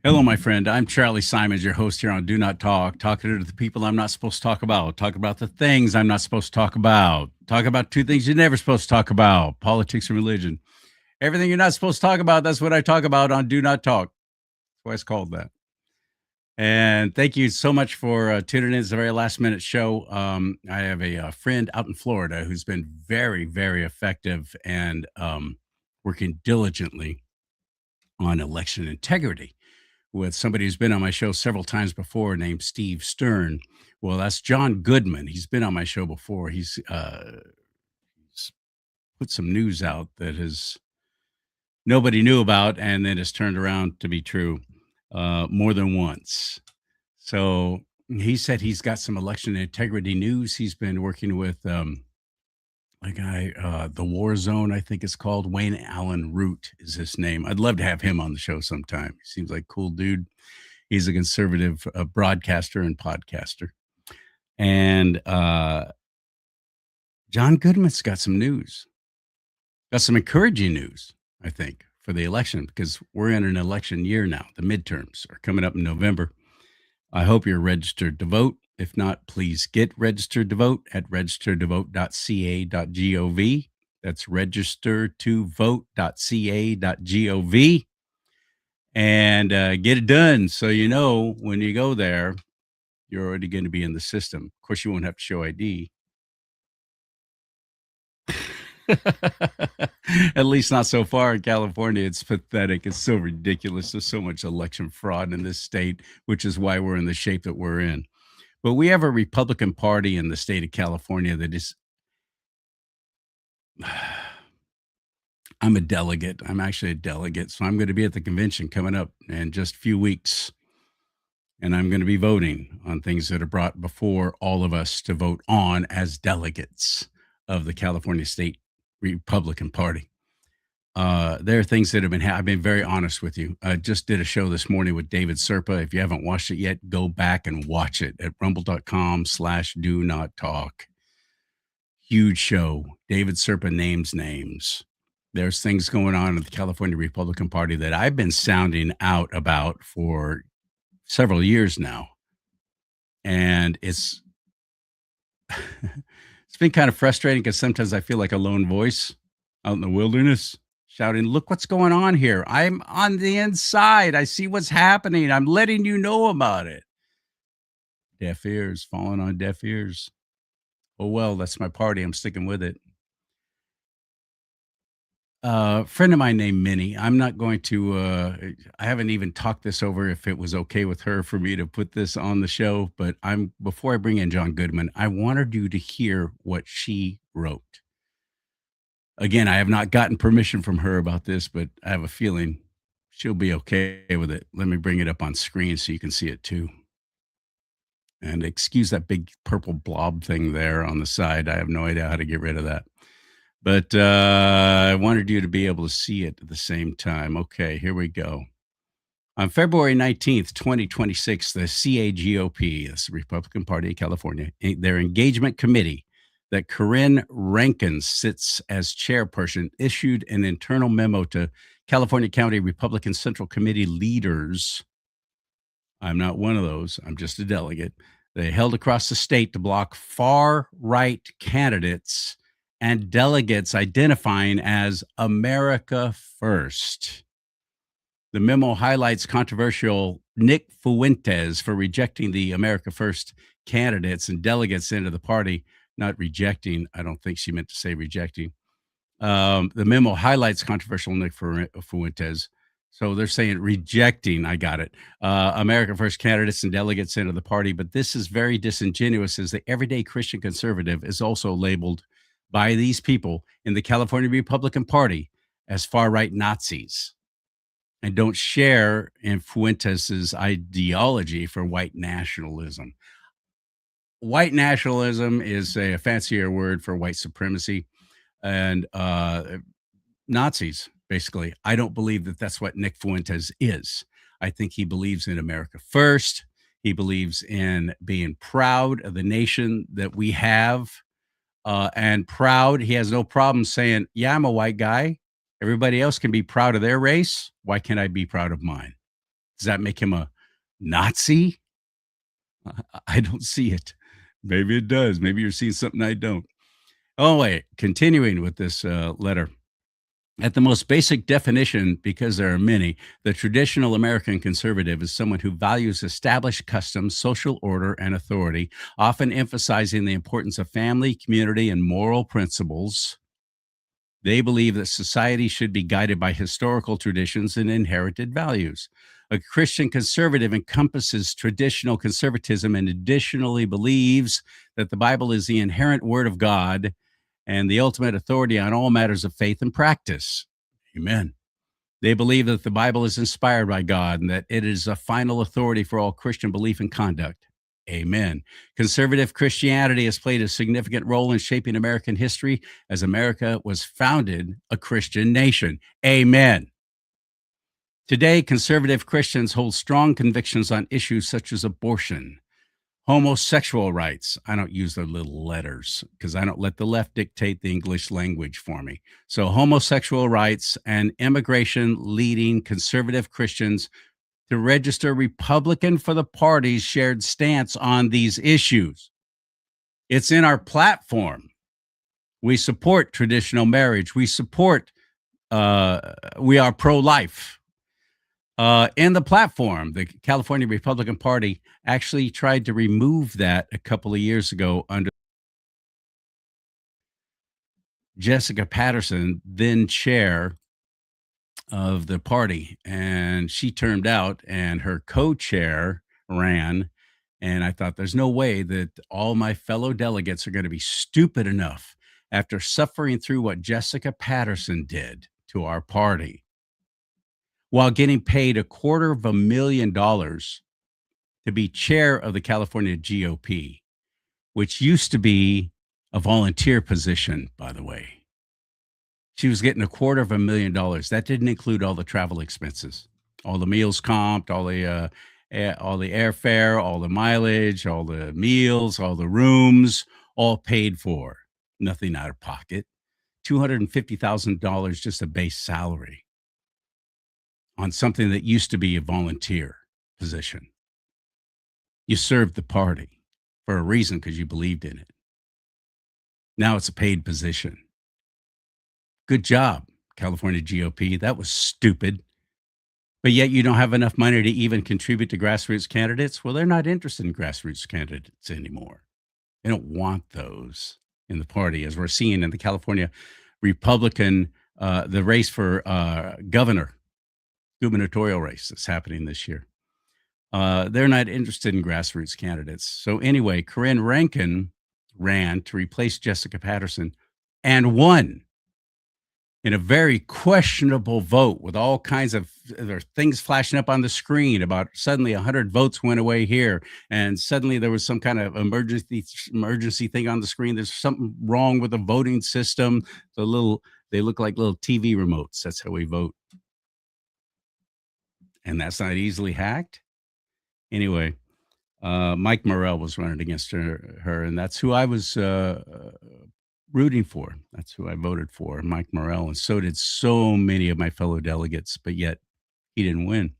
Hello, my friend. I'm CharLee Simons, your host here on Do Not Talk, talking to the people I'm not supposed to talk about the things I'm not supposed to talk about two things you're never supposed to talk about: politics and religion. Everything you're not supposed to talk about, that's what I talk about on Do Not Talk. That's why it's called that. And thank you so much for tuning in. It's a very last minute show. I have a, friend out in Florida who's been very, very effective and working diligently on election integrity with somebody who's been on my show several times before named Steve Stern. Well, that's John Goodman. He's been on my show before. He's put some news out that has nobody knew about and then has turned around to be true more than once. So he said he's got some election integrity news. He's been working with a guy, the War Zone, I think it's called. Wayne Allen Root is his name. I'd love to have him on the show sometime. He seems like a cool dude. He's a conservative broadcaster and podcaster. And John Goodman's got some news, got some encouraging news, I think, for the election because we're in an election year now. The midterms are coming up in November. I hope you're registered to vote. If not, please get registered to vote at registertovote.ca.gov. That's registertovote.ca.gov. And get it done so you know when you go there, you're already going to be in the system. Of course, you won't have to show ID. At least not so far in California. It's pathetic. It's so ridiculous. There's so much election fraud in this state, which is why we're in the shape that we're in. But we have a Republican Party in the state of California that is. I'm a delegate. I'm actually a delegate. So I'm going to be at the convention coming up in just a few weeks. And I'm going to be voting on things that are brought before all of us to vote on as delegates of the California State Republican Party. There are things that have been, I've been very honest with you. I just did a show this morning with David Serpa. If you haven't watched it yet, go back and watch it at rumble.com/do not talk. Huge show. David Serpa names names. There's things going on in the California Republican Party that I've been sounding out about for several years now. And it's it's been kind of frustrating because sometimes I feel like a lone voice out in the wilderness shouting, "Look what's going on here. I'm on the inside. I see what's happening. I'm letting you know about it." Deaf ears, falling on deaf ears. Oh, well, that's my party. I'm sticking with it. Friend of mine named Minnie. I'm not going to. I haven't even talked this over if it was okay with her for me to put this on the show. But I'm before I bring in John Goodman, I wanted you to hear what she wrote. Again, I have not gotten permission from her about this, but I have a feeling she'll be okay with it. Let me bring it up on screen so you can see it too. And excuse that big purple blob thing there on the side. I have no idea how to get rid of that. But I wanted you to be able to see it at the same time. Okay, here we go. On February 19th, 2026, the CAGOP, that's the Republican Party of California, their engagement committee that Corinne Rankin sits as chairperson, issued an internal memo to California County Republican Central Committee leaders. I'm not one of those. I'm just a delegate. They held across the state to block far right candidates and delegates identifying as America First. The memo highlights controversial Nick Fuentes for rejecting the America First candidates and delegates into the party, not rejecting. I don't think she meant to say rejecting. The memo highlights controversial Nick Fuentes. So they're saying rejecting, I got it, America First candidates and delegates into the party. But this is very disingenuous as the everyday Christian conservative is also labeled by these people in the California Republican Party as far-right Nazis and don't share in Fuentes' ideology for white nationalism. White nationalism is a fancier word for white supremacy and Nazis, basically. I don't believe that that's what Nick Fuentes is. I think he believes in America first. He believes in being proud of the nation that we have and proud. He has no problem saying, yeah, I'm a white guy. Everybody else can be proud of their race. Why can't I be proud of mine? Does that make him a Nazi? I don't see it. Maybe it does. Maybe you're seeing something I don't. Oh, wait. Continuing with this letter. At the most basic definition, because there are many, the traditional American conservative is someone who values established customs, social order, and authority, often emphasizing the importance of family, community, and moral principles. They believe that society should be guided by historical traditions and inherited values. A Christian conservative encompasses traditional conservatism and additionally believes that the Bible is the inherent word of God and the ultimate authority on all matters of faith and practice. Amen. They believe that the Bible is inspired by God and that it is a final authority for all Christian belief and conduct. Amen. Conservative Christianity has played a significant role in shaping American history as America was founded a Christian nation. Amen. Today, conservative Christians hold strong convictions on issues such as abortion, homosexual rights. I don't use their little letters because I don't let the left dictate the English language for me. So, homosexual rights and immigration, leading conservative Christians to register Republican for the party's shared stance on these issues. It's in our platform. We support traditional marriage. We support, we are pro life. In the platform, the California Republican Party actually tried to remove that a couple of years ago under Jessica Patterson, then chair of the party. And she turned out, and her co chair ran. And I thought, there's no way that all my fellow delegates are going to be stupid enough after suffering through what Jessica Patterson did to our party while getting paid $250,000 to be chair of the California GOP, which used to be a volunteer position, by the way. She was getting $250,000. That didn't include all the travel expenses, all the meals comped, all the airfare, all the mileage, all the meals, all the rooms, all paid for. Nothing out of pocket. $250,000 just a base salary on something that used to be a volunteer position. You served the party for a reason because you believed in it. Now it's a paid position. Good job, California GOP. That was stupid. But yet you don't have enough money to even contribute to grassroots candidates. Well, they're not interested in grassroots candidates anymore. They don't want those in the party, as we're seeing in the California Republican, the race for governor, gubernatorial race that's happening this year. They're not interested in grassroots candidates. So anyway, Corinne Rankin ran to replace Jessica Patterson and won in a very questionable vote with all kinds of there are things flashing up on the screen about suddenly 100 votes went away here, and suddenly there was some kind of emergency thing on the screen. There's something wrong with the voting system. They look like little TV remotes. That's how we vote, and that's not easily hacked. Anyway, Mike Morrell was running against her, and that's who I was rooting for. That's who I voted for, Mike Morrell, and so did so many of my fellow delegates, but yet he didn't win.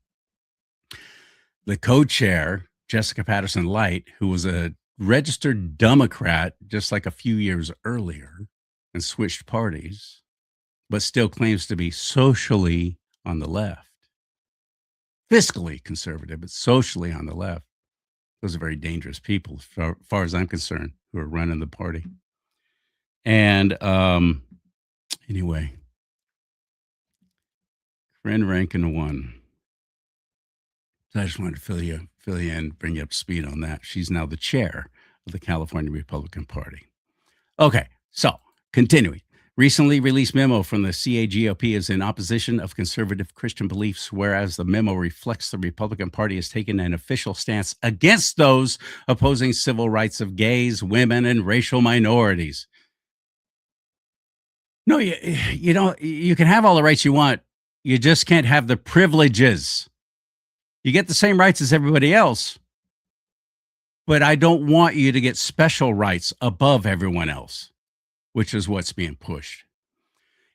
The co-chair, Jessica Patterson Light, who was a registered Democrat just like a few years earlier and switched parties, but still claims to be socially on the left. Fiscally conservative, but socially on the left. Those are very dangerous people, as far as I'm concerned, who are running the party. And anyway, Corinne Rankin won. So I just wanted to fill you in, bring you up to speed on that. She's now the chair of the California Republican Party. Okay, so continuing. Recently released memo from the CAGOP is in opposition of conservative Christian beliefs, whereas the memo reflects the Republican Party has taken an official stance against those opposing civil rights of gays, women, and racial minorities. No, you don't. You can have all the rights you want. You just can't have the privileges. You get the same rights as everybody else, but I don't want you to get special rights above everyone else, which is what's being pushed.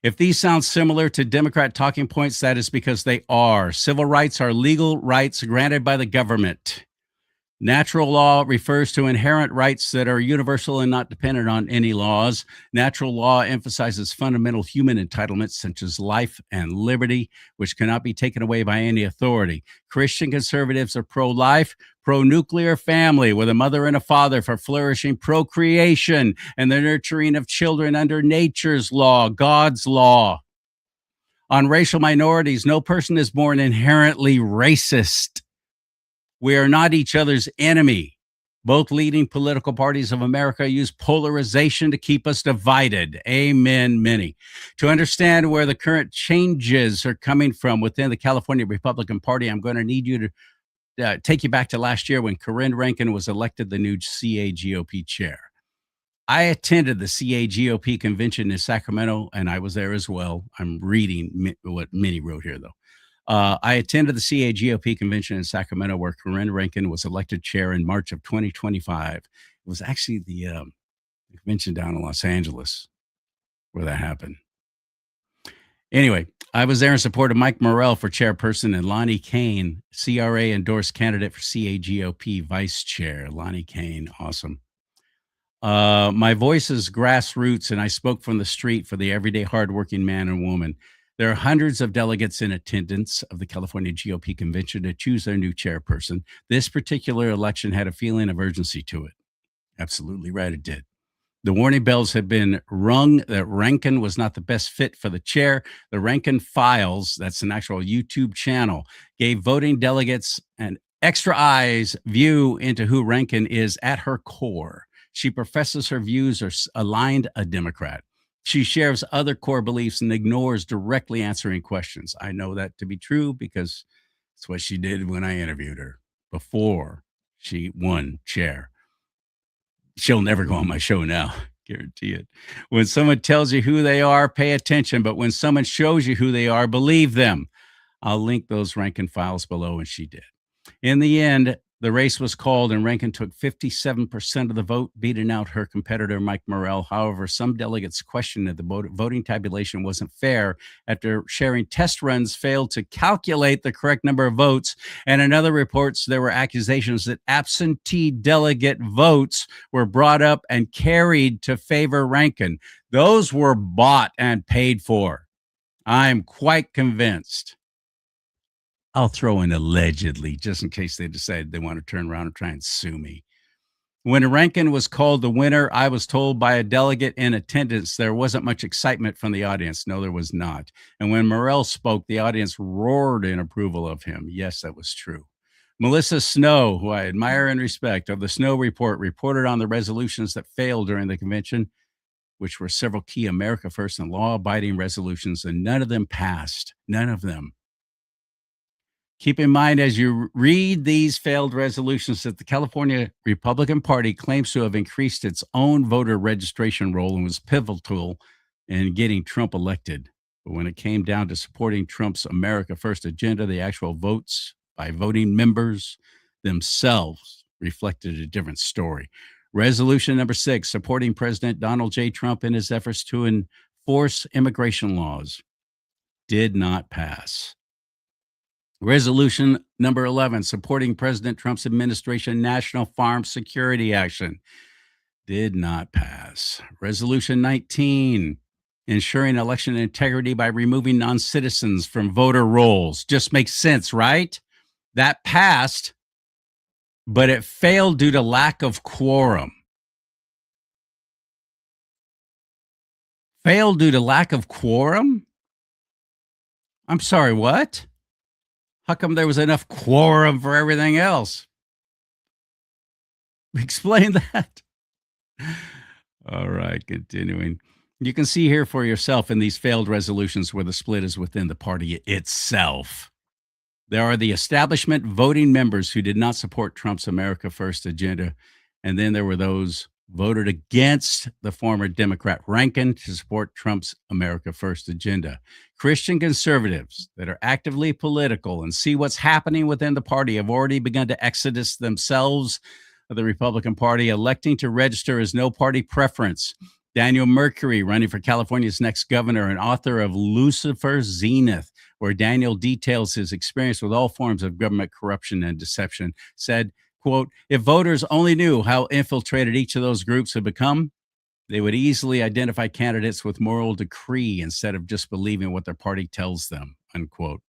If these sound similar to Democrat talking points, that is because they are. Civil rights are legal rights granted by the government. Natural law refers to inherent rights that are universal and not dependent on any laws. Natural law emphasizes fundamental human entitlements such as life and liberty, which cannot be taken away by any authority. Christian conservatives are pro life, pro nuclear family with a mother and a father for flourishing procreation and the nurturing of children under nature's law, God's law. On racial minorities, no person is born inherently racist. We are not each other's enemy. Both leading political parties of America use polarization to keep us divided. Amen, many. To understand where the current changes are coming from within the California Republican Party, I'm going to need you to take you back to last year when Corinne Rankin was elected the new CAGOP chair. I attended the CAGOP convention in Sacramento, and I was there as well. I'm reading what Minnie wrote here, though. I attended the CAGOP convention in Sacramento where Corinne Rankin was elected chair in March of 2025. It was actually the convention down in Los Angeles where that happened. Anyway, I was there in support of Mike Morrell for chairperson and Lonnie Kane, CRA endorsed candidate for CAGOP vice chair. Lonnie Kane, awesome. My voice is grassroots, and I spoke from the street for the everyday hardworking man and woman. There are hundreds of delegates in attendance of the California GOP convention to choose their new chairperson. This particular election had a feeling of urgency to it. Absolutely right, it did. The warning bells had been rung that Rankin was not the best fit for the chair. The Rankin Files, that's an actual YouTube channel, gave voting delegates an extra eyes view into who Rankin is at her core. She professes her views are aligned a Democrat. She shares other core beliefs and ignores directly answering questions. I know that to be true because it's what she did when I interviewed her before she won chair. She'll never go on my show now, guarantee it. When someone tells you who they are, pay attention. But when someone shows you who they are, believe them. I'll link those Rankin Files below, and she did. In the end, the race was called, and Rankin took 57% of the vote, beating out her competitor, Mike Morrell. However, some delegates questioned that the voting tabulation wasn't fair after sharing test runs failed to calculate the correct number of votes. And in other reports, there were accusations that absentee delegate votes were brought up and carried to favor Rankin. Those were bought and paid for. I'm quite convinced. I'll throw in allegedly, just in case they decide they want to turn around and try and sue me. When Rankin was called the winner, I was told by a delegate in attendance there wasn't much excitement from the audience. No, there was not. And when Morrell spoke, the audience roared in approval of him. Yes, that was true. Melissa Snow, who I admire and respect, of the Snow Report, reported on the resolutions that failed during the convention, which were several key America First and law-abiding resolutions, and none of them passed. None of them. Keep in mind as you read these failed resolutions that the California Republican Party claims to have increased its own voter registration role and was pivotal in getting Trump elected. But when it came down to supporting Trump's America First agenda, the actual votes by voting members themselves reflected a different story. Resolution number 6, supporting President Donald J. Trump in his efforts to enforce immigration laws, did not pass. Resolution number 11, supporting President Trump's administration National Farm Security Action, did not pass. Resolution 19, ensuring election integrity by removing non-citizens from voter rolls. Just makes sense, right? That passed, but it failed due to lack of quorum. Failed due to lack of quorum? I'm sorry, what? How come there was enough quorum for everything else? Explain that. All right, continuing. You can see here for yourself in these failed resolutions where the split is within the party itself. There are the establishment voting members who did not support Trump's America First agenda. And then there were those voted against the former Democrat Rankin to support Trump's America First agenda. Christian conservatives that are actively political and see what's happening within the party have already begun to exodus themselves of the Republican Party, electing to register as no party preference. Daniel Mercury, running for California's next governor and author of Lucifer's Zenith, where Daniel details his experience with all forms of government corruption and deception, said, quote, if voters only knew how infiltrated each of those groups had become, they would easily identify candidates with moral decree instead of just believing what their party tells them, unquote.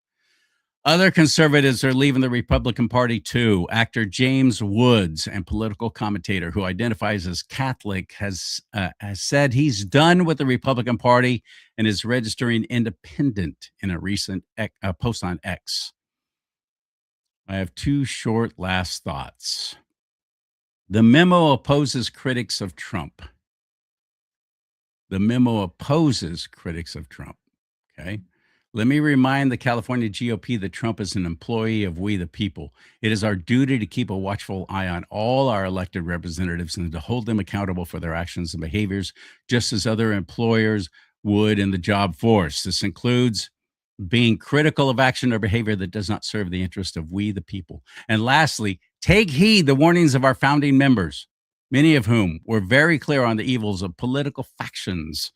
Other conservatives are leaving the Republican Party too. Actor James Woods, and political commentator who identifies as Catholic, has said he's done with the Republican Party and is registering independent in a recent post on X. I have two short last thoughts. The memo opposes critics of Trump. The memo opposes critics of Trump. Okay. Let me remind the California GOP that Trump is an employee of we the people. It is our duty to keep a watchful eye on all our elected representatives and to hold them accountable for their actions and behaviors, just as other employers would in the job force. This includes being critical of action or behavior that does not serve the interest of we the people. And lastly, take heed the warnings of our founding members, many of whom were very clear on the evils of political factions,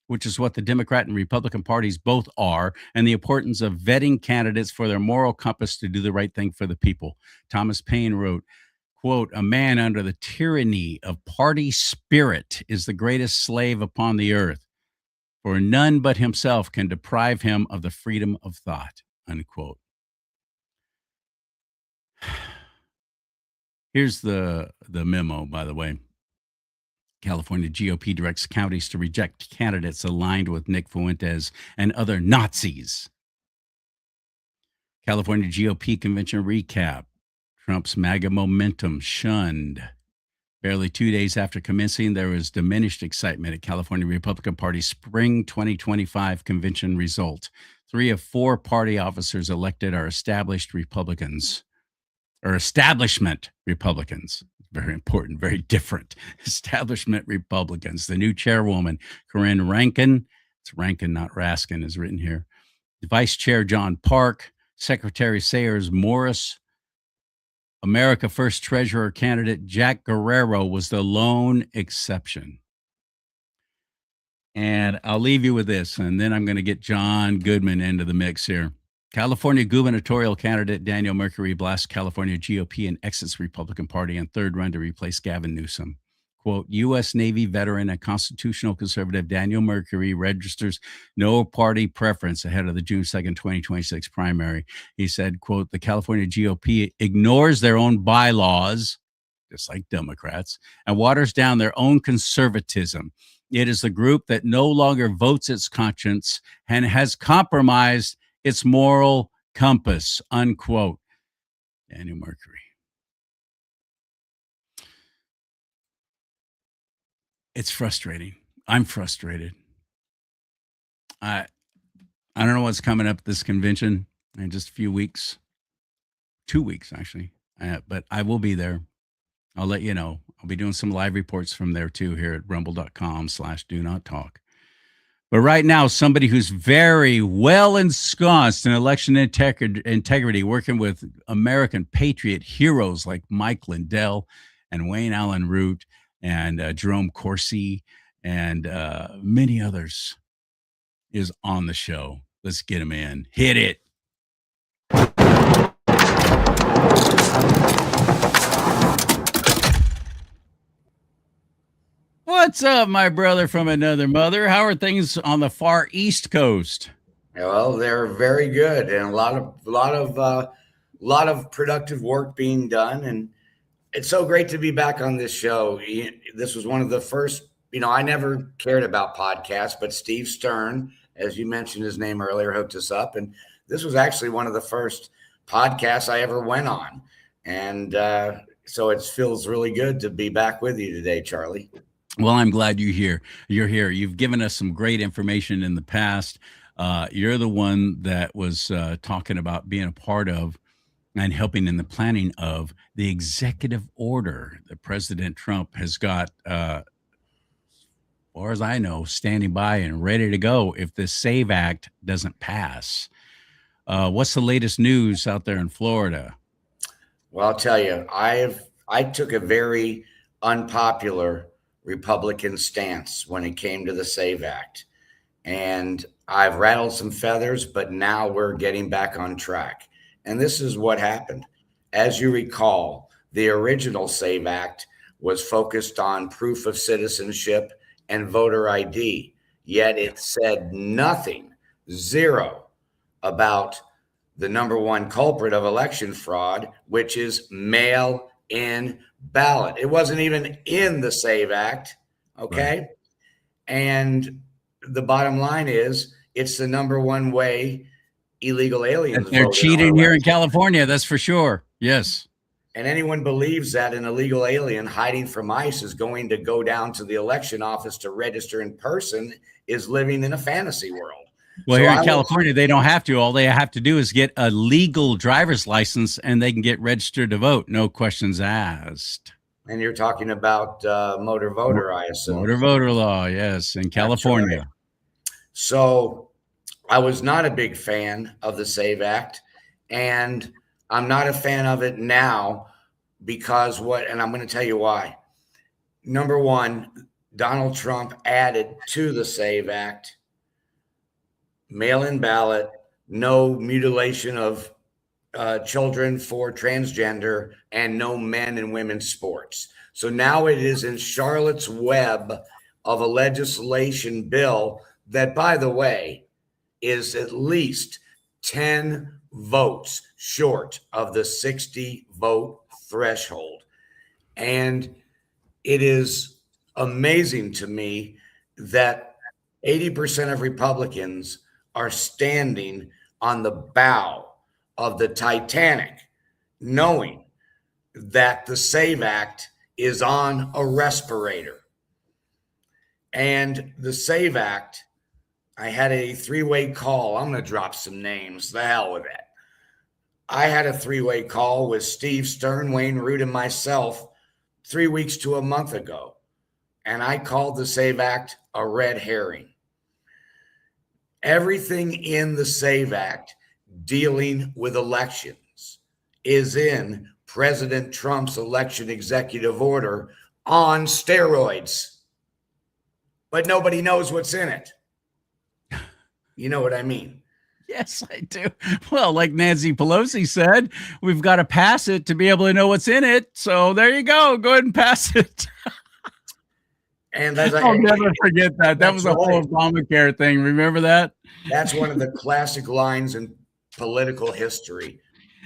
which is what the Democrat and Republican parties both are, and the importance of vetting candidates for their moral compass to do the right thing for the people. Thomas Paine wrote, quote, a man under the tyranny of party spirit is the greatest slave upon the earth, for none but himself can deprive him of the freedom of thought, unquote. Here's the memo, by the way. California GOP directs counties to reject candidates aligned with Nick Fuentes and other Nazis. California GOP convention recap. Trump's MAGA momentum shunned. Barely 2 days after commencing, there was diminished excitement at California Republican Party spring 2025 convention result. 3 of 4 party officers elected are established Republicans, or establishment Republicans. Very important, very different. Establishment Republicans. The new chairwoman, Corinne Rankin, it's Rankin, not Raskin, is written here. The Vice Chair, John Park. Secretary Sayers Morris. America First Treasurer candidate Jack Guerrero was the lone exception. And I'll leave you with this, and then I'm going to get John Goodman into the mix here. California gubernatorial candidate Daniel Mercury blasts California GOP and exits Republican Party on third run to replace Gavin Newsom. Quote, U.S. Navy veteran and constitutional conservative Daniel Mercury registers no party preference ahead of the June 2nd, 2026 primary. He said, quote, the California GOP ignores their own bylaws, just like Democrats, and waters down their own conservatism. It is the group that no longer votes its conscience and has compromised its moral compass, unquote. Daniel Mercury. It's frustrating. I'm frustrated. I don't know what's coming up at this convention in just a few weeks. 2 weeks, actually. But I will be there. I'll let you know. I'll be doing some live reports from there too here at rumble.com/do not talk. But right now, somebody who's very well ensconced in election integrity, working with American patriot heroes like Mike Lindell and Wayne Allen Root and Jerome Corsi and many others, is on the show. Let's get him in. Hit it. What's up, my brother from another mother? How are things on the far East Coast? Well, they're very good, and a lot of productive work being done, and it's so great to be back on this show. This was one of the first. I never cared about podcasts, but Steve Stern, as you mentioned his name earlier, hooked us up, and this was actually one of the first podcasts I ever went on, and so it feels really good to be back with you today, CharLee. Well, I'm glad you're here. You've given us some great information in the past. You're the one that was talking about being a part of and helping in the planning of the executive order that President Trump has got, as far as I know, standing by and ready to go if the SAVE Act doesn't pass. What's the latest news out there in Florida? Well, I'll tell you, I took a very unpopular Republican stance when it came to the SAVE Act. And I've rattled some feathers, but now we're getting back on track. And this is what happened. As you recall, the original SAVE Act was focused on proof of citizenship and voter ID, yet it said nothing, zero, about the number one culprit of election fraud, which is mail in ballot. It wasn't even in the SAVE Act, okay? Right. And the bottom line is it's the number one way illegal aliens They're vote in our cheating here in election. California, that's for sure. Yes. And anyone believes that an illegal alien hiding from ICE is going to go down to the election office to register in person is living in a fantasy world. Well, here in California, they don't have to. All they have to do is get a legal driver's license and they can get registered to vote. No questions asked. And you're talking about motor voter, I assume. Motor voter law, yes, in California. Right. So I was not a big fan of the SAVE Act, and I'm not a fan of it now because and I'm going to tell you why. Number one, Donald Trump added to the SAVE Act mail-in ballot, no mutilation of children for transgender, and no men and women's sports. So now it is in Charlotte's web of a legislation bill that, by the way, is at least 10 votes short of the 60 vote threshold. And it is amazing to me that 80% of Republicans are standing on the bow of the Titanic, knowing that the SAVE Act is on a respirator. And the SAVE Act, I had a three-way call. I'm going to drop some names. The hell with it. I had a three-way call with Steve Stern, Wayne Root, and myself 3 weeks to a month ago. And I called the SAVE Act a red herring. Everything in the SAVE Act dealing with elections is in President Trump's election executive order on steroids. But nobody knows what's in it. You know what I mean? Yes, I do. Well, like Nancy Pelosi said, we've got to pass it to be able to know what's in it. So there you go. Go ahead and pass it. And I'll never forget that. That was a whole Obamacare thing. Remember that? That's one of the classic lines in political history.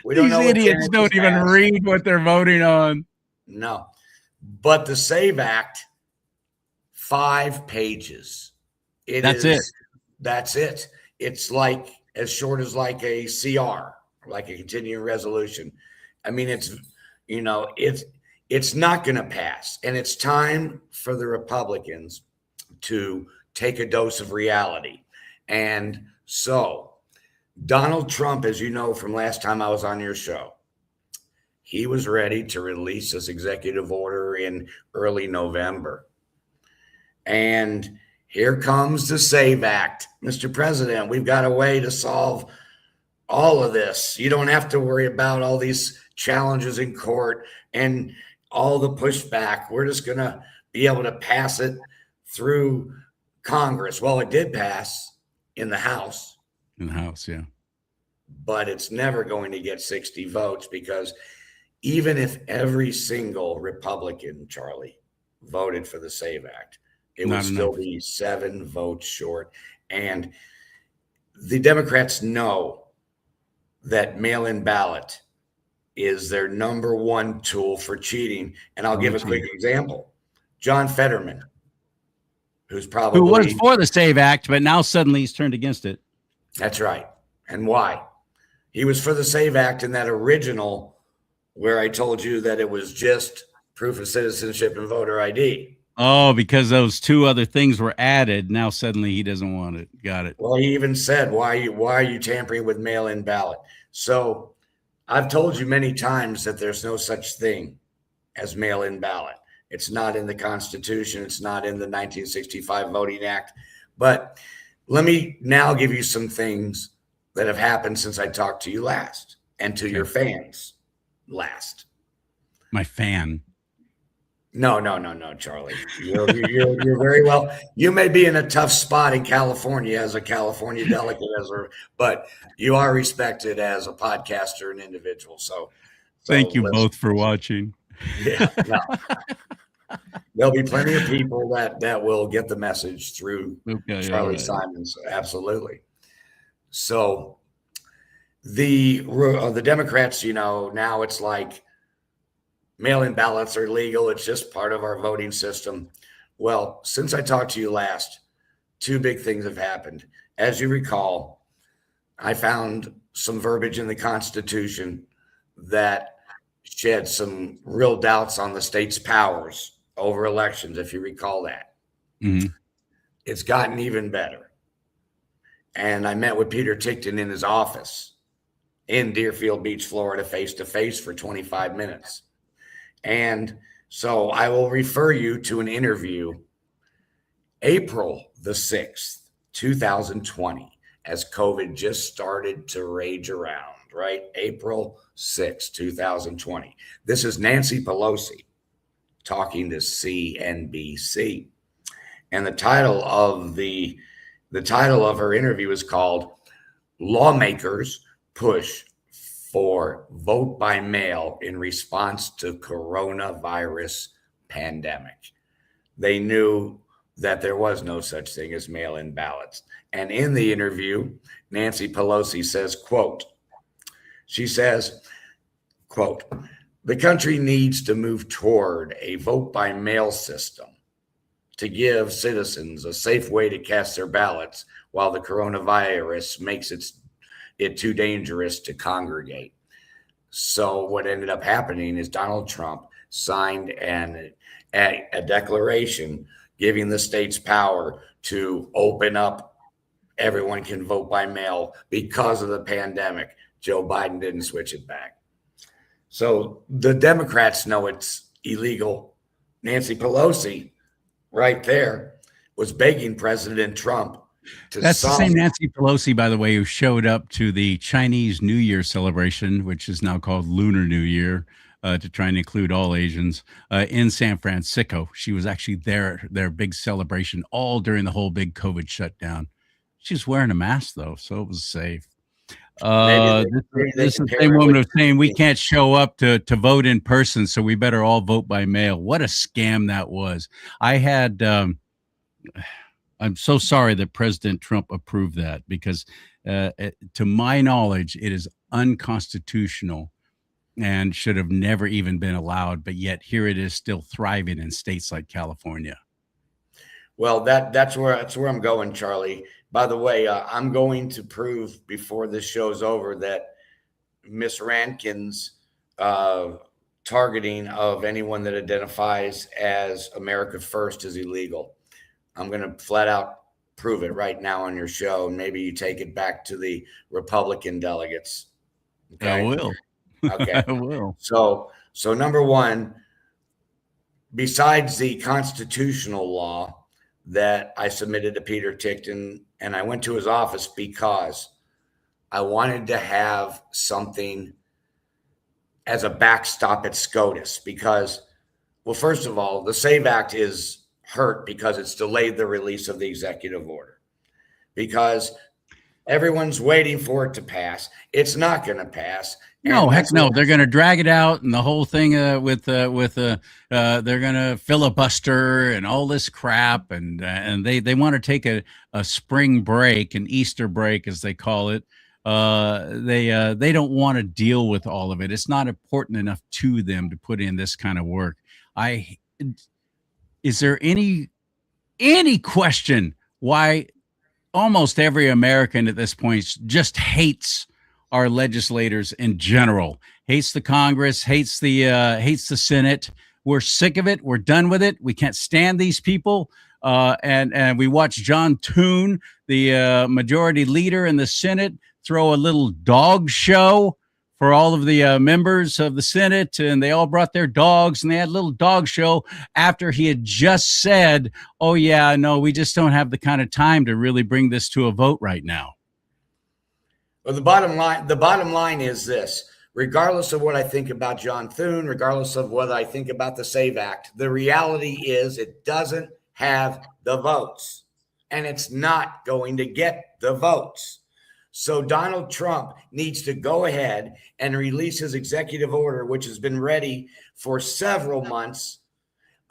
These idiots don't even read what they're voting on. No. But the SAVE Act, 5 pages. That's it. That's it. It's like as short as like a CR, like a continuing resolution. I mean, it's not going to pass. And it's time for the Republicans to take a dose of reality. And so Donald Trump, as you know from last time I was on your show, he was ready to release this executive order in early November. And here comes the SAVE Act. Mr. President, we've got a way to solve all of this. You don't have to worry about all these challenges in court and all the pushback. We're just going to be able to pass it through Congress. Well, it did pass in the House. In the House, yeah. But it's never going to get 60 votes because even if every single Republican, CharLee, voted for the SAVE Act, it would still be 7 votes short. And the Democrats know that mail-in ballot is their number one tool for cheating. And I'll give a quick example. John Fetterman, who was for the SAVE Act, but now suddenly he's turned against it. That's right. And why? He was for the SAVE Act in that original where I told you that it was just proof of citizenship and voter ID. Oh, because those 2 other things were added. Now suddenly he doesn't want it. Got it. Well, he even said, why are you tampering with mail-in ballot? So I've told you many times that there's no such thing as mail-in ballot. It's not in the Constitution. It's not in the 1965 Voting Act. But let me now give you some things that have happened since I talked to you last and to your fans last. My fan. No, no, no, no, Charlie. You're very well. You may be in a tough spot in California as a California delegate, but you are respected as a podcaster and individual. Thank So you let's, both for watching. yeah, no, there'll be plenty of people that will get the message through Okay, all Charlie right. Simons. Absolutely. So the Democrats, now it's like mail-in ballots are legal. It's just part of our voting system. Well, since I talked to you last, two big things have happened. As you recall, I found some verbiage in the Constitution that shed some real doubts on the state's powers over elections, if you recall that. Mhm. It's gotten even better. And I met with Peter Tickton in his office in Deerfield Beach, Florida, face to face for 25 minutes. And so I will refer you to an interview April the 6th, 2020, as COVID just started to rage around, right? April 6th, 2020. This is Nancy Pelosi talking to CNBC. And the title of her interview is called Lawmakers Push for Vote by Mail in Response to Coronavirus Pandemic. They knew that there was no such thing as mail-in ballots. And in the interview, Nancy Pelosi says, quote, she says, quote, the country needs to move toward a vote by mail system to give citizens a safe way to cast their ballots while the coronavirus makes it too dangerous to congregate. So what ended up happening is Donald Trump signed a declaration giving the states power to open up. Everyone can vote by mail because of the pandemic. Joe Biden didn't switch it back. So the Democrats know it's illegal. Nancy Pelosi, right there, was begging President Trump to That's the same sign. Nancy Pelosi, by the way, who showed up to the Chinese New Year celebration, which is now called Lunar New Year, to try and include all Asians, in San Francisco. She was actually there at their big celebration all during the whole big COVID shutdown. She's wearing a mask, though, so it was safe. Maybe This they is can the pair same it woman with. who's saying we can't show up to vote in person, so we better all vote by mail. What a scam that was. I had I'm so sorry that President Trump approved that because, to my knowledge, it is unconstitutional and should have never even been allowed. But yet here it is still thriving in states like California. Well, that's where I'm going, Charlie. By the way, I'm going to prove before this show's over that Miss Rankin's uh, targeting of anyone that identifies as America First is illegal. I'm going to flat out prove it right now on your show, and maybe you take it back to the Republican delegates. I Okay. will. Okay. I will. So number one, besides the constitutional law that I submitted to Peter Tickton, and I went to his office because I wanted to have something as a backstop at SCOTUS because, well, first of all, the SAVE Act is hurt because it's delayed the release of the executive order because everyone's waiting for it to pass. It's not going to pass. No, And heck that's no. what, They're going to drag it out and the whole thing they're going to filibuster and all this crap and they want to take a spring break, an Easter break as they call it. They don't want to deal with all of it. It's not important enough to them to put in this kind of work. I Is there any question why almost every American at this point just hates our legislators in general, hates the Congress, hates the Senate. We're sick of it. We're done with it. We can't stand these people. And we watch John Toon, the majority leader in the Senate, throw a little dog show for all of the members of the Senate, and they all brought their dogs, and they had a little dog show after he had just said, "Oh yeah, no, we just don't have the kind of time to really bring this to a vote right now." well, the bottom line is this. regardless of what I think about John Thune, regardless of what I think about the SAVE Act, the reality is it doesn't have the votes, and it's not going to get the votes. So Donald Trump needs to go ahead and release his executive order, which has been ready for several months,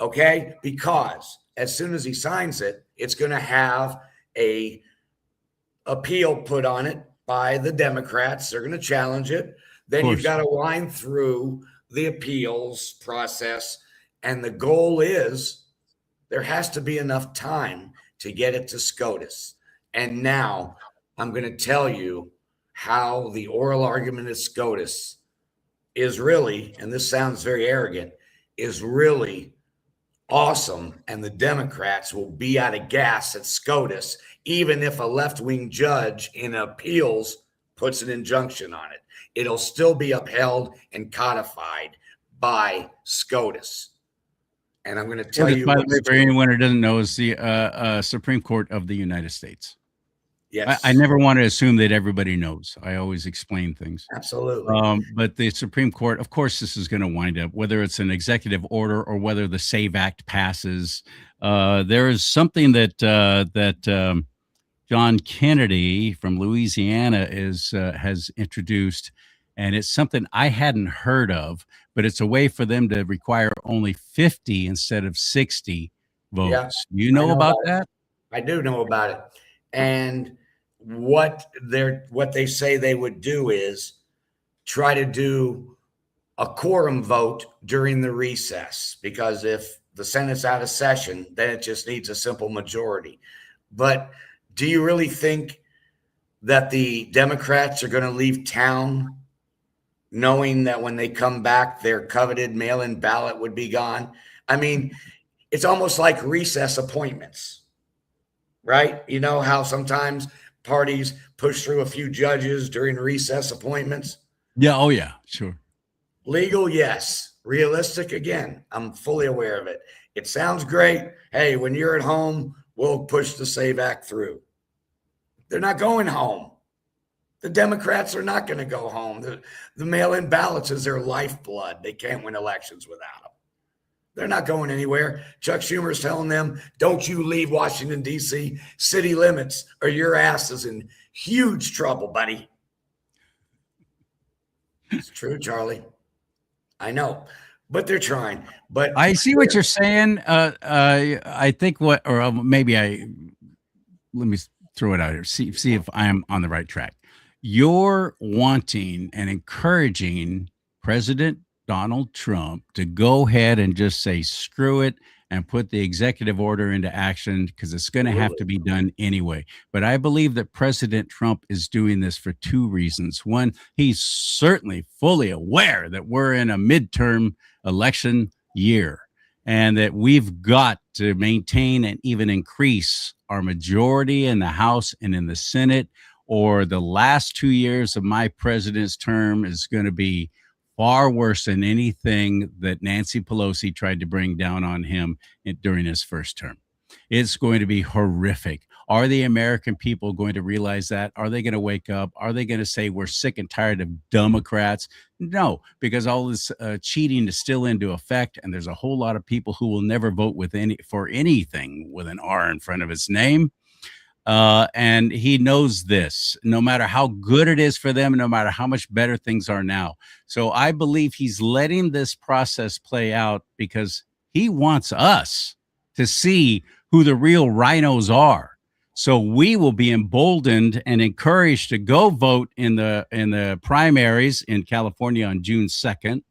okay? Because as soon as he signs it, it's going to have a appeal put on it by the Democrats. They're going to challenge it. Then you've got to wind through the appeals process. And the goal is there has to be enough time to get it to SCOTUS. And now I'm going to tell you how the oral argument at SCOTUS is really, and this sounds very arrogant, is really awesome. And the Democrats will be out of gas at SCOTUS, even if a left-wing judge in appeals puts an injunction on it. It'll still be upheld and codified by SCOTUS. And I'm going to tell you. By the way, for anyone who doesn't know, is the Supreme Court of the United States. Yes. I never want to assume that everybody knows. I always explain things. Absolutely. But the Supreme Court, of course, this is going to wind up, whether it's an executive order or whether the SAVE Act passes. There is something that John Kennedy from Louisiana has introduced, and it's something I hadn't heard of, but it's a way for them to require only 50 instead of 60 votes. Yeah, you know about that? I do know about it. And what they say they would do is try to do a quorum vote during the recess, because if the Senate's out of session, then it just needs a simple majority. But do you really think that the Democrats are going to leave town knowing that when they come back, their coveted mail-in ballot would be gone? I mean, it's almost like recess appointments, right? You know how sometimes parties push through a few judges during recess appointments? Yeah. Oh, yeah. Sure. Legal, yes. Realistic, again, I'm fully aware of it. It sounds great. Hey, when you're at home, we'll push the SAVE Act through. They're not going home. The Democrats are not going to go home. The mail-in ballots is their lifeblood. They can't win elections without them. They're not going anywhere. Chuck Schumer's telling them, don't you leave Washington, D.C. city limits or your ass is in huge trouble, buddy. It's true, CharLee. I know, but they're trying. But I see what you're saying. I think let me throw it out here. See if I'm on the right track. You're wanting and encouraging President Donald Trump to go ahead and just say, screw it, and put the executive order into action because it's going to have to be done anyway. But I believe that President Trump is doing this for two reasons. One, he's certainly fully aware that we're in a midterm election year and that we've got to maintain and even increase our majority in the House and in the Senate, or the last 2 years of my president's term is going to be far worse than anything that Nancy Pelosi tried to bring down on him during his first term. It's going to be horrific. Are the American people going to realize that? Are they going to wake up? Are they going to say we're sick and tired of Democrats? No, because all this cheating is still into effect, and there's a whole lot of people who will never vote for anything with an R in front of its name. And he knows this, no matter how good it is for them, no matter how much better things are now. So I believe he's letting this process play out because he wants us to see who the real rhinos are. So we will be emboldened and encouraged to go vote in the primaries in California on June 2nd,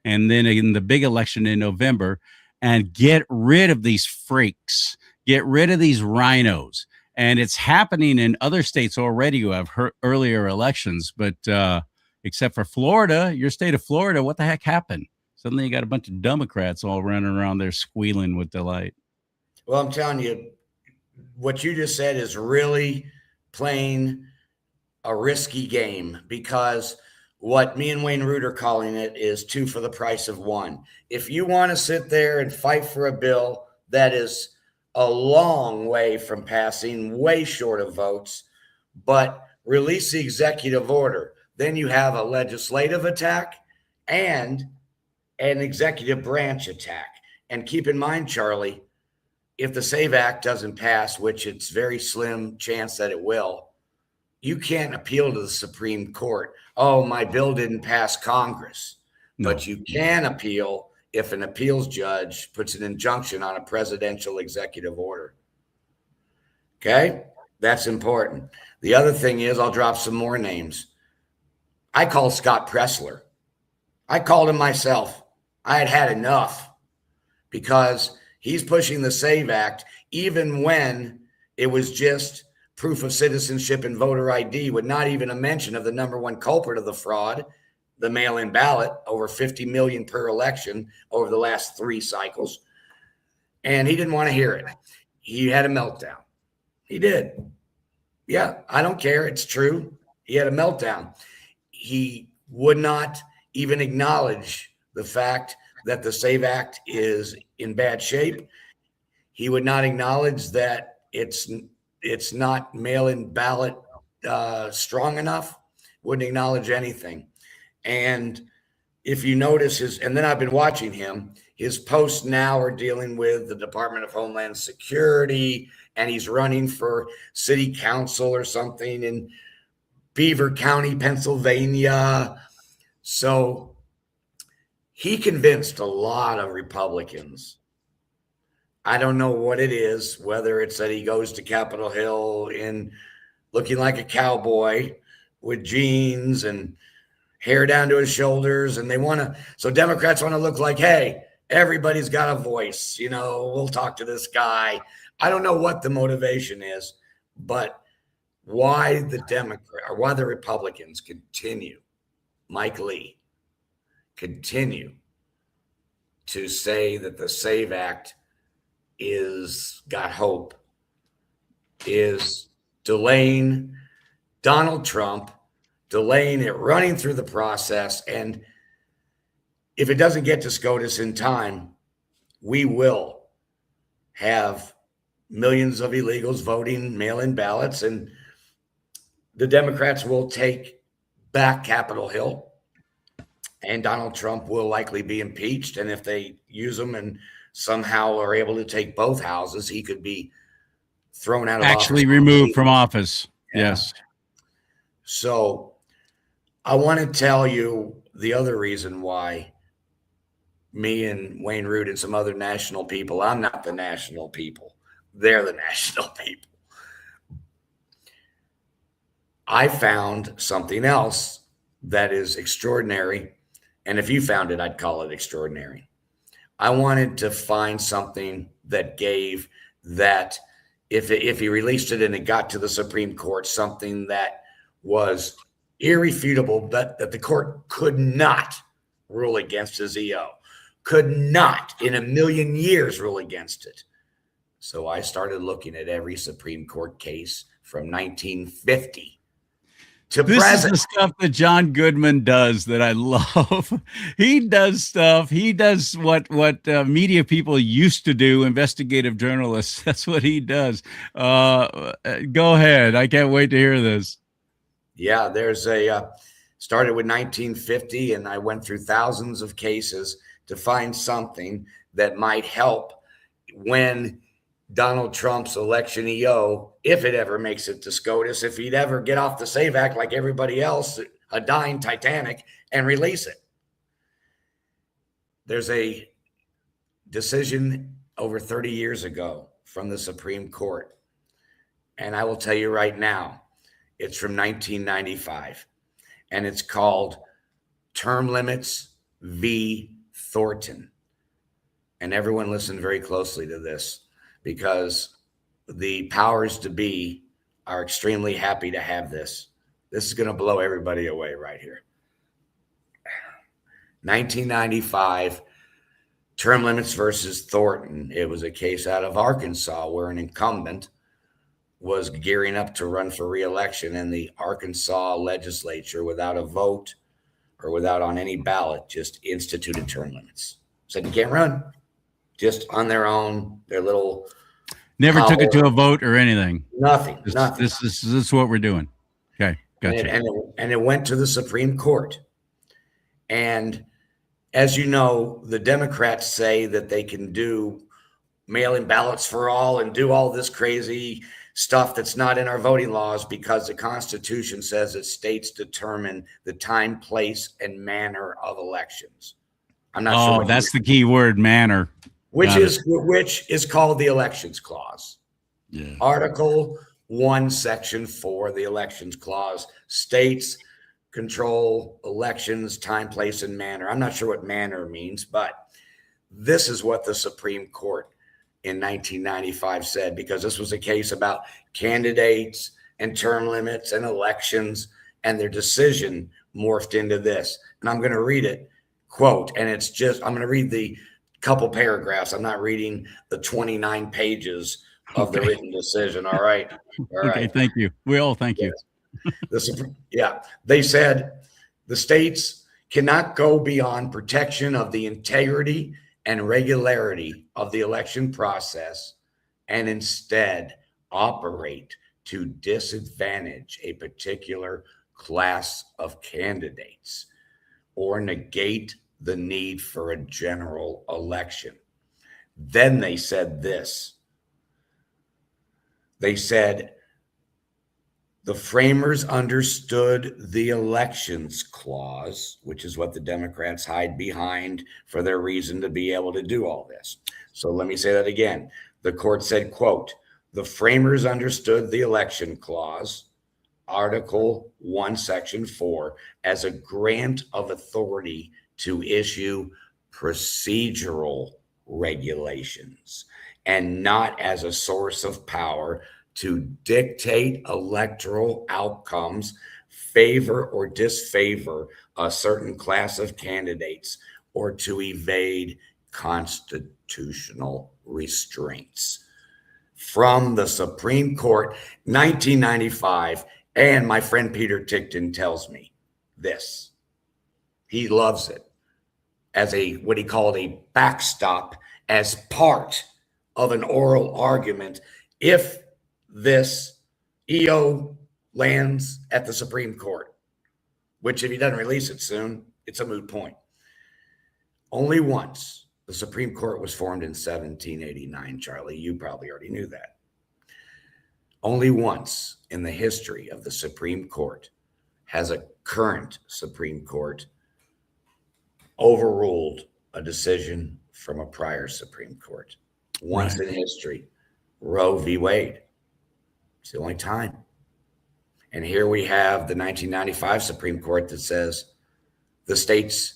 and then in the big election in November, and get rid of these freaks, get rid of these rhinos. And it's happening in other states already who have earlier elections. But except for Florida, your state of Florida, what the heck happened? Suddenly you got a bunch of Democrats all running around there squealing with delight. Well, I'm telling you, what you just said is really playing a risky game, because what me and Wayne Root are calling it is 2 for the price of 1. If you want to sit there and fight for a bill that is a long way from passing, way short of votes, but release the executive order, then you have a legislative attack and an executive branch attack. And keep in mind, CharLee, if the SAVE Act doesn't pass, which it's very slim chance that it will, you can't appeal to the Supreme Court. Oh, my bill didn't pass Congress. No. But you can appeal if an appeals judge puts an injunction on a presidential executive order. Okay? That's important. The other thing is, I'll drop some more names. I called Scott Pressler. I called him myself. I had had enough because he's pushing the SAVE Act even when it was just proof of citizenship and voter ID, with not even a mention of the number one culprit of the fraud, the mail-in ballot, over 50 million per election over the last 3 cycles. And he didn't want to hear it. He had a meltdown. He did. Yeah, I don't care. It's true. He had a meltdown. He would not even acknowledge the fact that the SAVE Act is in bad shape. He would not acknowledge that it's not mail-in ballot strong enough. Wouldn't acknowledge anything. And if you notice and then I've been watching him, his posts now are dealing with the Department of Homeland Security, and he's running for city council or something in Beaver County, Pennsylvania. So he convinced a lot of Republicans. I don't know what it is, whether it's that he goes to Capitol Hill in looking like a cowboy with jeans and hair down to his shoulders, and so Democrats want to look like, hey, everybody's got a voice, we'll talk to this guy. I don't know what the motivation is, but why the Republicans continue, Mike Lee, continue to say that the SAVE Act is got hope, is delaying Donald Trump, delaying it, running through the process. And if it doesn't get to SCOTUS in time, we will have millions of illegals voting mail-in ballots, and the Democrats will take back Capitol Hill, and Donald Trump will likely be impeached. And if they use him and somehow are able to take both houses, he could be thrown out of office. Actually removed from office. Yeah. Yes. So I want to tell you the other reason why me and Wayne Root and some other national people, I'm not the national people. They're the national people. I found something else that is extraordinary. And if you found it, I'd call it extraordinary. I wanted to find something that gave that, if he released it and it got to the Supreme Court, something that was irrefutable, that the court could not rule against his EO, could not in a million years rule against it. So I started looking at every Supreme Court case from 1950 to this present. Is the stuff that John Goodman does that I love. He does stuff. He does what media people used to do, investigative journalists. That's what he does. Go ahead. I can't wait to hear this. Yeah, there's started with 1950, and I went through thousands of cases to find something that might help when Donald Trump's election EO, if it ever makes it to SCOTUS, if he'd ever get off the SAVE Act like everybody else, a dying Titanic, and release it. There's a decision over 30 years ago from the Supreme Court. And I will tell you right now, it's from 1995. And it's called Term Limits v. Thornton. And everyone listen very closely to this, because the powers to be are extremely happy to have this. This is going to blow everybody away right here. 1995, Term Limits versus Thornton. It was a case out of Arkansas where an incumbent was gearing up to run for re-election, and the Arkansas legislature, without a vote or without on any ballot, just instituted term limits. Said you can't run. Just on their own, their little Never power. Took it to a vote or anything. Nothing. This is what we're doing. Okay. Gotcha. And it went to the Supreme Court. And as you know, the Democrats say that they can do mail-in ballots for all and do all this crazy stuff that's not in our voting laws because the Constitution says that states determine the time, place, and manner of elections. I'm not sure Oh, what that's the key word, manner. which Got it. is called the Elections Clause. Yeah. Article 1, Section 4, the Elections Clause states control elections, time, place, and manner. I'm not sure what manner means, but this is what the Supreme Court in 1995 said, because this was a case about candidates and term limits and elections, and their decision morphed into this. And I'm going to read it, quote, and it's just, I'm going to read the couple paragraphs. I'm not reading the 29 pages of the written decision. All right. All right. Okay. Thank you. We all thank you. They said the states cannot go beyond protection of the integrity and regularity of the election process and instead operate to disadvantage a particular class of candidates or negate the need for a general election. Then they said this. They said, the framers understood the Elections Clause, which is what the Democrats hide behind for their reason to be able to do all this. So let me say that again. The court said, quote, the framers understood the Election Clause, Article 1, Section 4, as a grant of authority to issue procedural regulations and not as a source of power to dictate electoral outcomes, favor or disfavor a certain class of candidates, or to evade constitutional restraints. From the Supreme Court, 1995, and my friend Peter Tickton tells me this. He loves it as what he called a backstop, as part of an oral argument if this EO lands at the Supreme Court, which if he doesn't release it soon, it's a moot point. Only once. The Supreme Court was formed in 1789, CharLee. You probably already knew that. Only once in the history of the Supreme Court has a current Supreme Court overruled a decision from a prior Supreme Court. Once in history, Roe v. Wade. It's the only time. And here we have the 1995 Supreme Court that says the states,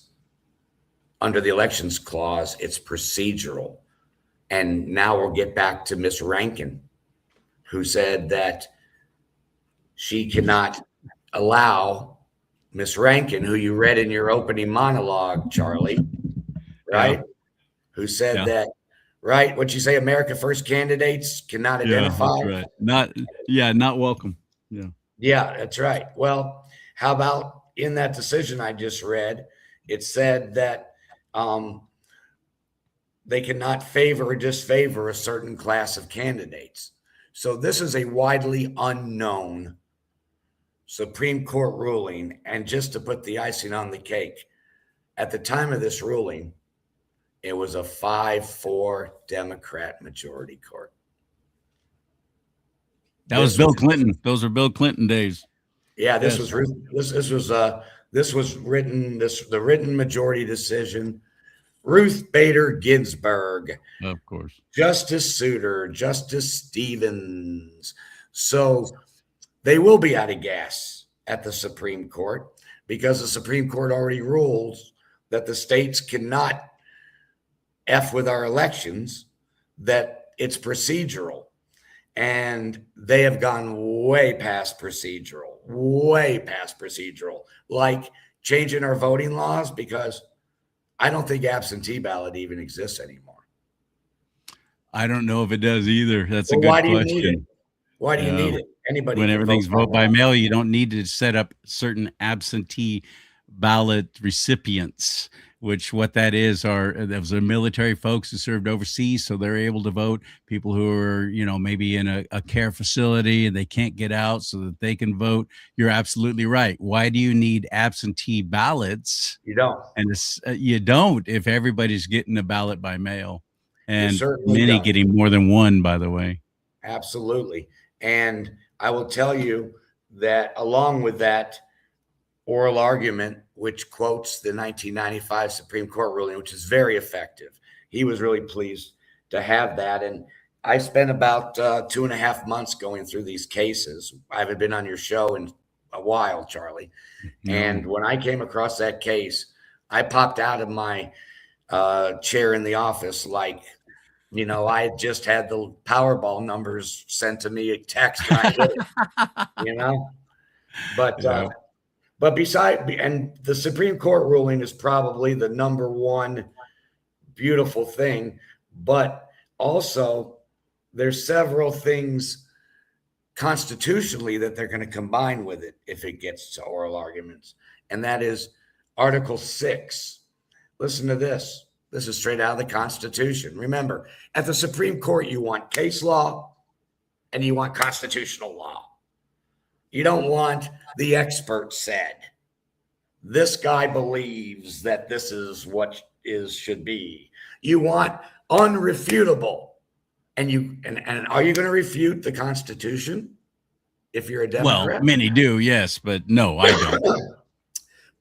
under the Elections Clause, it's procedural. And now we'll get back to Miss Rankin, who said that she cannot allow Miss Rankin, who you read in your opening monologue, CharLee, right? Yeah. Who said that, right? What'd you say? America First candidates cannot identify. That's right. Not welcome. Yeah, that's right. Well, how about in that decision I just read, it said that they cannot favor or disfavor a certain class of candidates. So this is a widely unknown Supreme Court ruling. And just to put the icing on the cake, at the time of this ruling, it was a 5-4 Democrat majority court. That was Bill Clinton. Those are Bill Clinton days. Yeah, this was the written majority decision. Ruth Bader Ginsburg, of course, Justice Souter, Justice Stevens. So they will be out of gas at the Supreme Court because the Supreme Court already rules that the states cannot F with our elections, that it's procedural. And they have gone way past procedural, like changing our voting laws, because I don't think absentee ballot even exists anymore. I don't know if it does either. That's a good question. Why do you need it? Anybody when everything's vote by mail, you don't need to set up certain absentee ballot recipients, which what that is are those are military folks who served overseas, so they're able to vote. People who are, maybe in a care facility and they can't get out so that they can vote. You're absolutely right. Why do you need absentee ballots? You don't. And you don't if everybody's getting a ballot by mail, You and certainly many don't. getting more than one, by the way. Absolutely. And I will tell you that along with that oral argument, which quotes the 1995 Supreme Court ruling, which is very effective, he was really pleased to have that. And I spent about 2.5 months going through these cases. I haven't been on your show in a while, CharLee. No. And when I came across that case, I popped out of my chair in the office like, I had just had the Powerball numbers sent to me a text and I hit it, you know. But Yeah. and the Supreme Court ruling is probably the number one beautiful thing, but also there's several things constitutionally that they're going to combine with it if it gets to oral arguments. And that is Article 6. Listen to this. This is straight out of the Constitution. Remember, at the Supreme Court, you want case law and you want constitutional law. You don't want the expert said. This guy believes that this is what is should be. You want unrefutable. And are you going to refute the Constitution if you're a Well, Democrat? many do, yes, but no, I don't.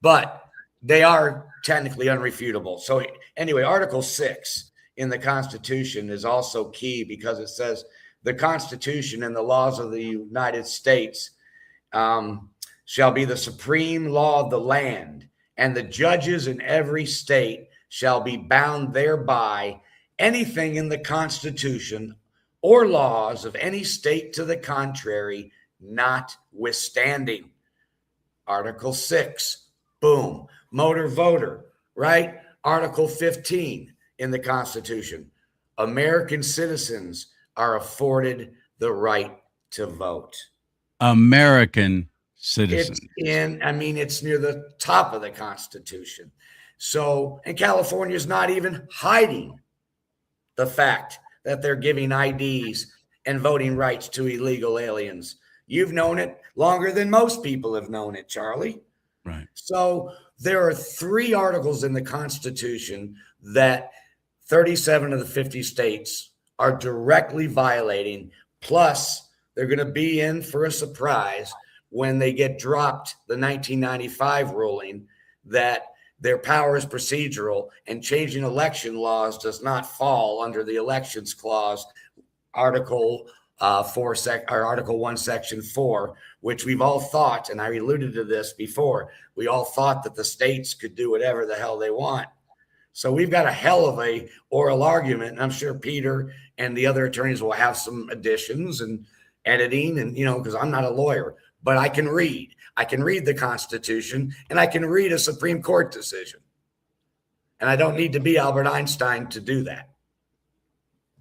But they are technically unrefutable. So anyway, Article 6 in the Constitution is also key because it says the Constitution and the laws of the United States shall be the supreme law of the land, and the judges in every state shall be bound thereby. Anything in the Constitution or laws of any state to the contrary, notwithstanding. Article 6, boom. Motor voter, right? Article 15 in the Constitution. American citizens are afforded the right to vote. American citizens. It's near the top of the Constitution. So, and California is not even hiding the fact that they're giving IDs and voting rights to illegal aliens. You've known it longer than most people have known it, CharLee. Right. So there are 3 articles in the Constitution that 37 of the 50 states are directly violating. Plus, they're going to be in for a surprise when they get dropped the 1995 ruling that their power is procedural and changing election laws does not fall under the elections clause, Article 1, Section 4, which we've all thought, and I alluded to this before, we all thought that the states could do whatever the hell they want. So we've got a hell of a oral argument. And I'm sure Peter and the other attorneys will have some additions and editing, and because I'm not a lawyer, but I can read. I can read the Constitution and I can read a Supreme Court decision. And I don't need to be Albert Einstein to do that.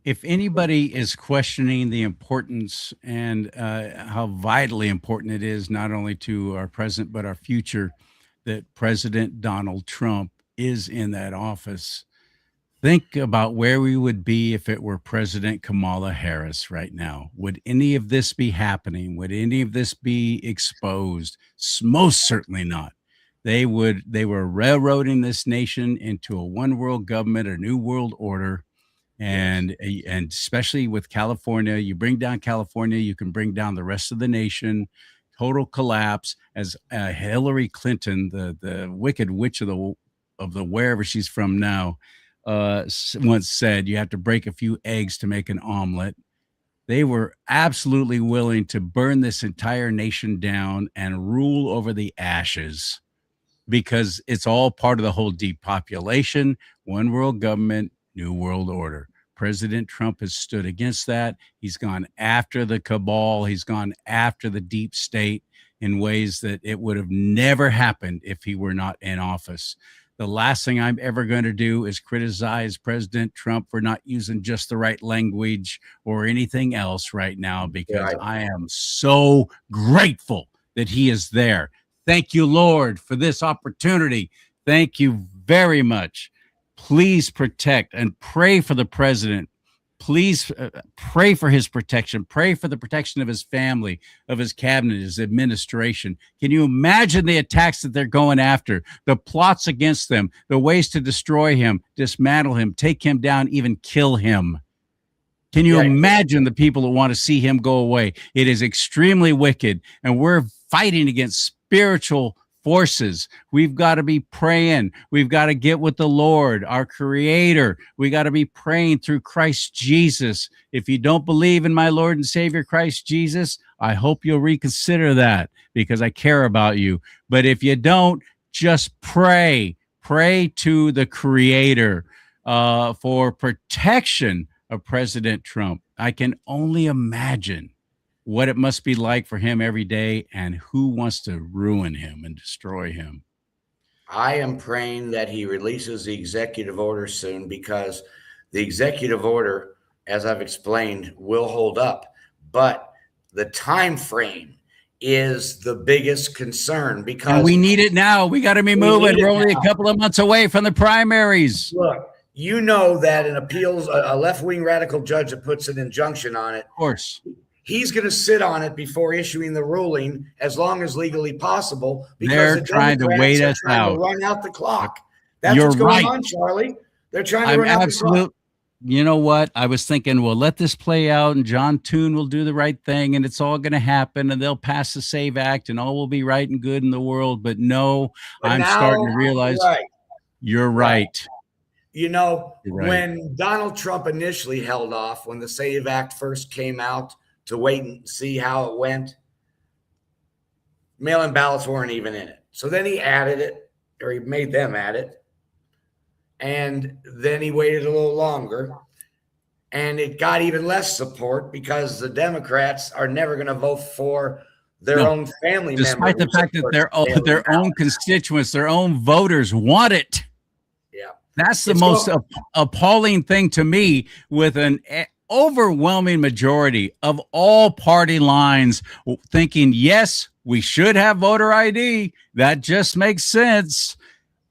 If anybody is questioning the importance and how vitally important it is, not only to our present, but our future, that President Donald Trump is in that office, think about where we would be if it were President Kamala Harris right now. Would any of this be happening? Would any of this be exposed? Most certainly not. They were railroading this nation into a one world government, a new world order. And especially with California, you bring down California, you can bring down the rest of the nation. Total collapse, as Hillary Clinton, the wicked witch of the wherever she's from now, once said, you have to break a few eggs to make an omelet. They were absolutely willing to burn this entire nation down and rule over the ashes, because it's all part of the whole depopulation, one world government, new world order. President Trump has stood against that. He's gone after the cabal. He's gone after the deep state in ways that it would have never happened if he were not in office. The last thing I'm ever going to do is criticize President Trump for not using just the right language or anything else right now, because I am so grateful that he is there. Thank you, Lord, for this opportunity. Thank you very much. Please protect and pray for the president. Please pray for his protection. Pray for the protection of his family, of his cabinet, his administration. Can you imagine the attacks that they're going after, the plots against them, the ways to destroy him, dismantle him, take him down, even kill him? Can you Yeah, imagine the people who want to see him go away? It is extremely wicked, and we're fighting against spiritual forces. We've got to be praying. We've got to get with the Lord, our creator. We got to be praying through Christ Jesus. If you don't believe in my Lord and Savior Christ Jesus, I hope you'll reconsider that because I care about you. But if you don't, just pray. Pray to the creator for protection of President Trump. I can only imagine what it must be like for him every day and who wants to ruin him and destroy him. I am praying that he releases the executive order soon because the executive order, as I've explained, will hold up. But the time frame is the biggest concern because And we need it now. We got to be moving. We're only a couple of months away from the primaries. Look, you know that an appeals, a left-wing radical judge that puts an injunction on it, Of course. he's going to sit on it before issuing the ruling as long as legally possible because They're the trying to Democrats wait are us trying out. to run out the clock. That's You're what's going right. on, CharLee. They're trying to I'm run out the absolute. clock. You know what? I was thinking, well, let this play out and John Toon will do the right thing and it's all going to happen and they'll pass the SAVE Act and all will be right and good in the world. But no, But I'm now, starting to realize right, you're right. right. You know, You're right. when Donald Trump initially held off, when the SAVE Act first came out to wait and see how it went, mail-in ballots weren't even in it. So then he added it, or he made them add it. And then he waited a little longer. And it got even less support because the Democrats are never going to vote for their own family member. Despite the fact that their own constituents, their own voters want it. Yeah. That's the most appalling thing to me, with an overwhelming majority of all party lines thinking, yes, we should have voter ID. That just makes sense.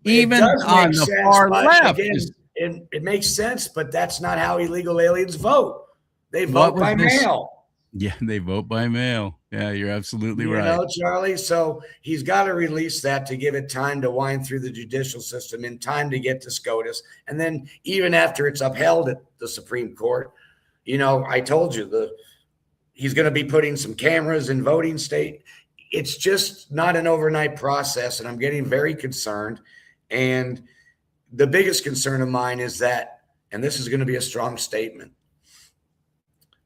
Even on the far left. Again, it makes sense, but that's not how illegal aliens vote. They vote by mail. Yeah, they vote by mail. Yeah, you're absolutely right. You know, CharLee, so he's got to release that to give it time to wind through the judicial system, in time to get to SCOTUS. And then even after it's upheld at the Supreme Court, you know, I told you he's going to be putting some cameras in voting state. It's just not an overnight process, and I'm getting very concerned. And the biggest concern of mine is that, and this is going to be a strong statement,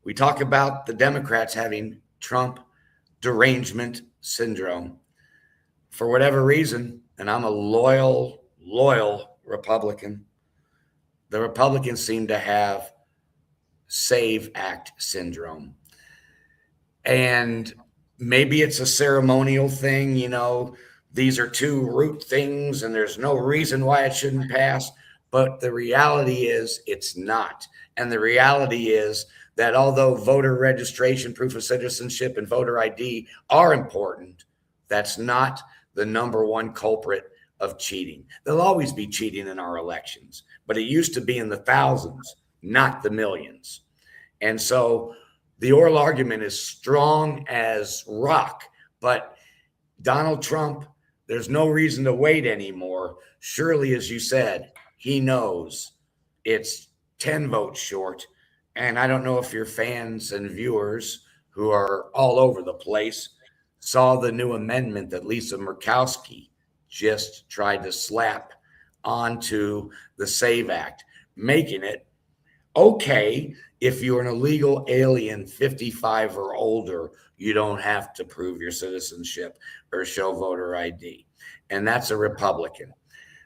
we talk about the Democrats having Trump derangement syndrome. For whatever reason, and I'm a loyal Republican, the Republicans seem to have SAVE Act syndrome. And maybe it's a ceremonial thing, you know, these are two root things and there's no reason why it shouldn't pass. But the reality is it's not. And the reality is that although voter registration, proof of citizenship, and voter ID are important, that's not the number one culprit of cheating. There'll always be cheating in our elections, but it used to be in the thousands, not the millions. And so the oral argument is strong as rock, but Donald Trump, there's no reason to wait anymore. Surely, as you said, he knows it's 10 votes short. And I don't know if your fans and viewers who are all over the place saw the new amendment that Lisa Murkowski just tried to slap onto the SAVE Act, making it okay if you're an illegal alien 55 or older, you don't have to prove your citizenship or show voter ID. And that's a Republican.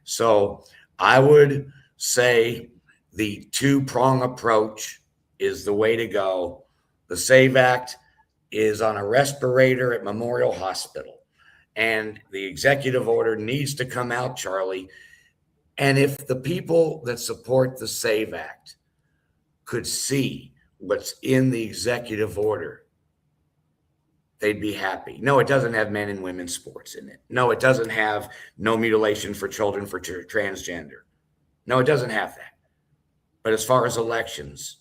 So I would say the two-prong approach is the way to go. The SAVE Act is on a respirator at Memorial Hospital, and the executive order needs to come out, CharLee. And if the people that support the SAVE Act could see what's in the executive order, they'd be happy. No, it doesn't have men and women's sports in it. No, it doesn't have no mutilation for children for transgender. No, it doesn't have that. But as far as elections,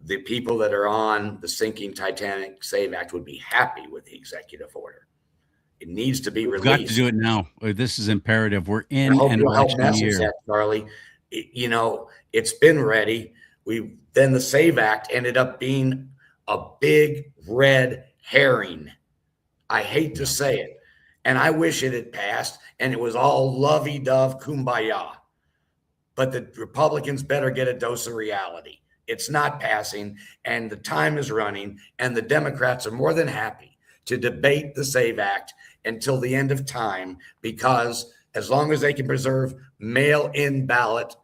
the people that are on the sinking Titanic Save Act would be happy with the executive order. It needs to be We've got to released. do it now. This is imperative. We're I in hope an you'll help election message year. that, CharLee. It's been ready. Then the Save Act ended up being a big red herring. I hate to say it. And I wish it had passed and it was all lovey-dove kumbaya. But the Republicans better get a dose of reality. It's not passing, and the time is running, and the Democrats are more than happy to debate the SAVE Act until the end of time, because as long as they can preserve mail-in ballot,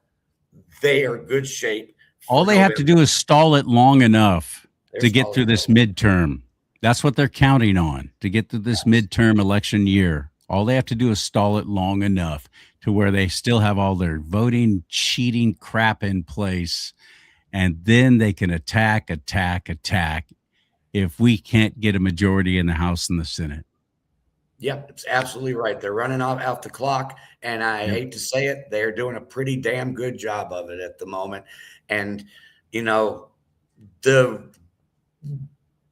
they are good shape. All they have to do is stall it long enough to get through this midterm. That's what they're counting on, to get through this midterm election year. All they have to do is stall it long enough to where they still have all their voting, cheating crap in place. And then they can attack if we can't get a majority in the House and the Senate. Yep, it's absolutely right. They're running out the clock, and I hate to say it, they're doing a pretty damn good job of it at the moment. And the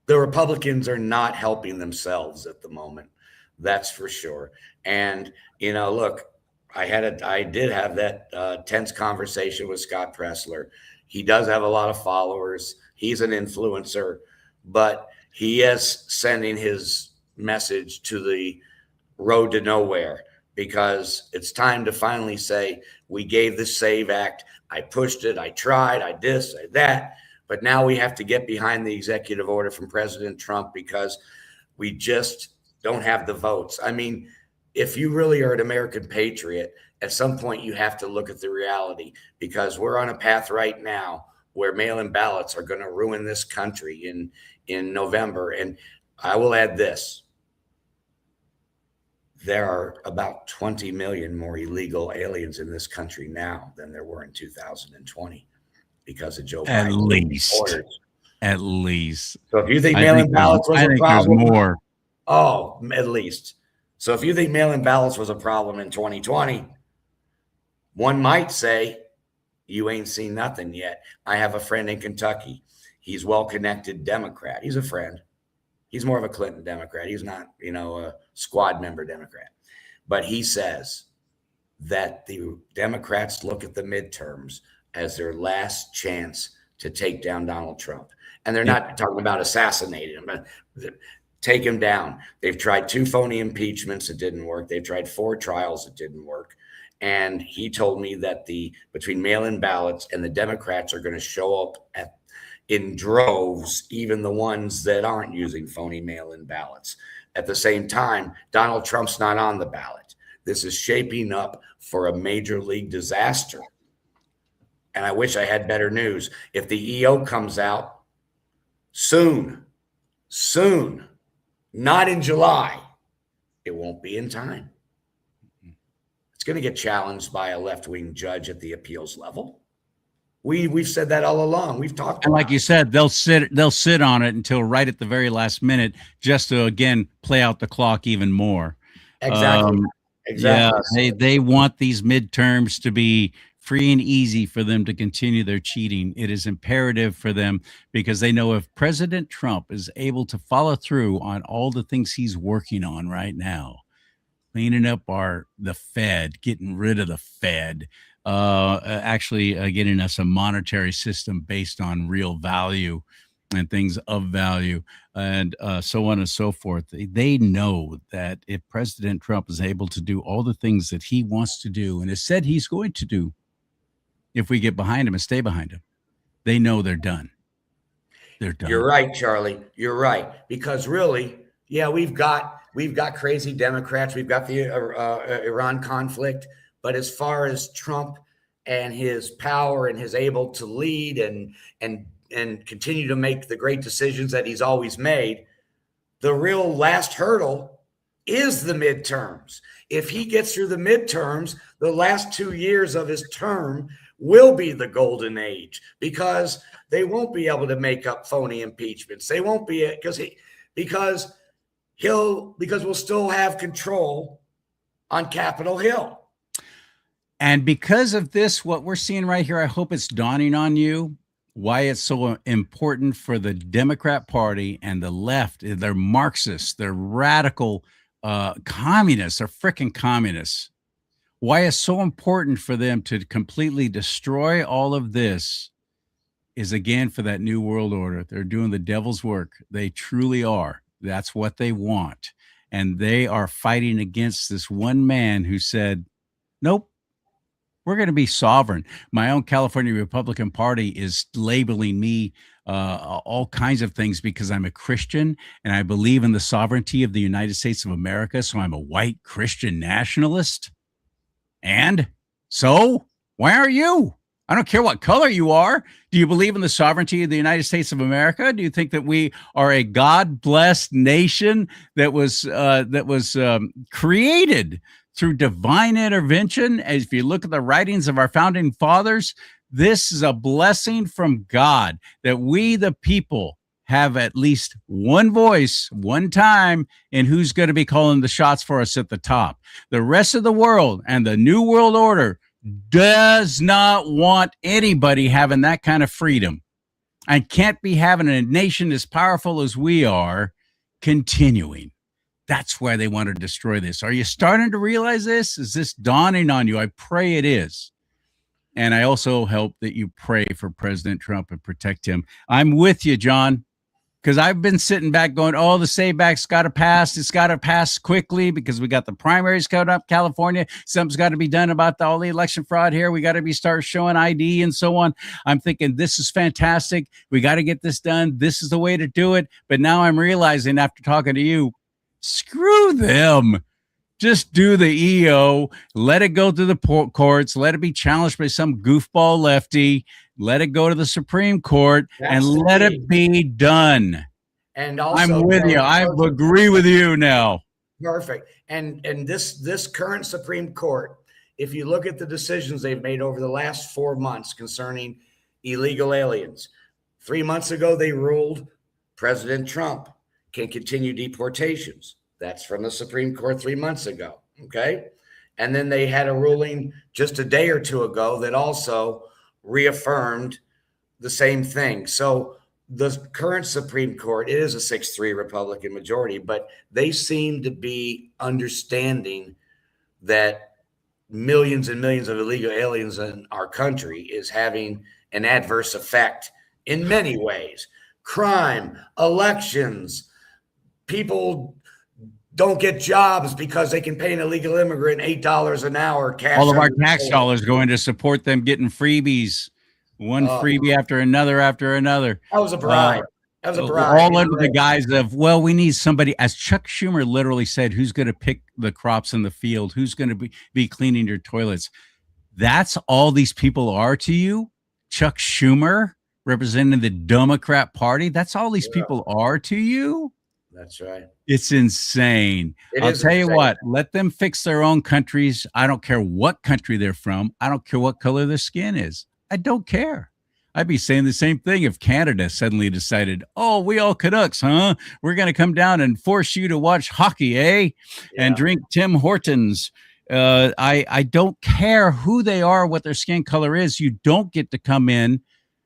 Republicans are not helping themselves at the moment. That's for sure. And look, I did have that tense conversation with Scott Pressler. He does have a lot of followers. He's an influencer, but he is sending his message to the road to nowhere, because it's time to finally say, we gave the SAVE Act. I pushed it. I tried. I this, I that. But now we have to get behind the executive order from President Trump, because we just don't have the votes. I mean, if you really are an American patriot, at some point you have to look at the reality, because we're on a path right now where mail-in ballots are going to ruin this country in November. And I will add this. There are about 20 million more illegal aliens in this country now than there were in 2020 because of Joe Biden. At least. So if you think mail-in ballots was a problem, there's more. Oh, at least. So if you think mail-in ballots was a problem in 2020, one might say you ain't seen nothing yet. I have a friend in Kentucky. He's well-connected Democrat. He's a friend. He's more of a Clinton Democrat. He's not, a squad member Democrat. But he says that the Democrats look at the midterms as their last chance to take down Donald Trump. And they're not talking about assassinating him, but take him down. They've tried 2 phony impeachments. It didn't work. They've tried 4 trials. It didn't work. And he told me that between mail-in ballots and the Democrats are going to show up in droves, even the ones that aren't using phony mail-in ballots. At the same time, Donald Trump's not on the ballot. This is shaping up for a major league disaster. And I wish I had better news. If the EO comes out soon, not in July, it won't be in time. It's going to get challenged by a left-wing judge at the appeals level. We've said that all along. We've talked. And like you said, they'll sit on it until right at the very last minute, just to again play out the clock even more. Exactly. Yeah, they want these midterms to be free and easy for them to continue their cheating. It is imperative for them, because they know if President Trump is able to follow through on all the things he's working on right now, cleaning up the Fed, getting rid of the Fed, actually getting us a monetary system based on real value and things of value, and so on and so forth. They know that if President Trump is able to do all the things that he wants to do and has said he's going to do, if we get behind him and stay behind him, they know they're done. They're done. You're right, CharLee. You're right. Because really, we've got crazy Democrats. We've got the Iran conflict. But as far as Trump and his power and his able to lead and continue to make the great decisions that he's always made, the real last hurdle is the midterms. If he gets through the midterms, the last 2 years of his term will be the golden age, because they won't be able to make up phony impeachments. They won't be, because because we'll still have control on Capitol Hill. And because of this, what we're seeing right here, I hope it's dawning on you why it's so important for the Democrat Party and the left. They're Marxists, they're radical communists, they're freaking communists. Why it's so important for them to completely destroy all of this is, again, for that new world order. They're doing the devil's work. They truly are. That's what they want. And they are fighting against this one man who said, nope, we're going to be sovereign. My own California Republican Party is labeling me all kinds of things because I'm a Christian and I believe in the sovereignty of the United States of America. So I'm a white Christian nationalist. And so why are you? I don't care what color you are. Do you believe in the sovereignty of the United States of America? Do you think that we are a God-blessed nation that was created through divine intervention? As if you look at the writings of our founding fathers, this is a blessing from God that we, the people, have at least one voice, one time, in who's going to be calling the shots for us at the top. The rest of the world and the New World Order does not want anybody having that kind of freedom, and can't be having a nation as powerful as we are continuing. That's why they want to destroy this. Are you starting to realize this? Is this dawning on you? I pray it is. And I also hope that you pray for President Trump and protect him. I'm with you, John, because I've been sitting back going, oh, the SAVE-Act's got to pass. It's got to pass quickly because we got the primaries coming up, California. Something's got to be done about all the election fraud here. We got to start showing ID and so on. I'm thinking this is fantastic. We got to get this done. This is the way to do it. But now I'm realizing after talking to you, screw them. Just do the EO. Let it go through the courts. Let it be challenged by some goofball lefty. Let it go to the Supreme Court. That's and let it be done. And also, I'm with you. I agree with you now. Perfect. And this current Supreme Court, if you look at the decisions they've made over the last 4 months concerning illegal aliens, 3 months ago they ruled President Trump can continue deportations. That's from the Supreme Court 3 months ago. Okay. And then they had a ruling just a day or two ago that also reaffirmed the same thing. So the current Supreme Court, it is a 6-3 Republican majority, but they seem to be understanding that millions and millions of illegal aliens in our country is having an adverse effect in many ways. Crime, elections, people don't get jobs because they can pay an illegal immigrant $8 an hour cash. All of our tax dollars going to support them getting freebies, one freebie after another. That was a bribe. That was a bribe. All under the guise of, well, we need somebody, as Chuck Schumer literally said, who's going to pick the crops in the field, who's going to be cleaning your toilets. That's all these people are to you. Chuck Schumer representing the Democrat Party. That's all these people are to you. That's right. It's insane. I'll tell you what, let them fix their own countries. I don't care what country they're from. I don't care what color their skin is. I don't care. I'd be saying the same thing if Canada suddenly decided, oh, we all Canucks, huh? We're going to come down and force you to watch hockey, eh? Yeah. And drink Tim Hortons. I don't care who they are, what their skin color is. You don't get to come in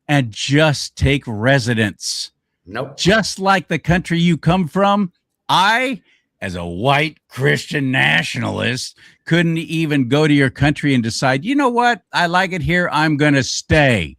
and just take residence. Nope. Just like the country you come from, I, as a white Christian nationalist, couldn't even go to your country and decide, you know what? I like it here. I'm going to stay.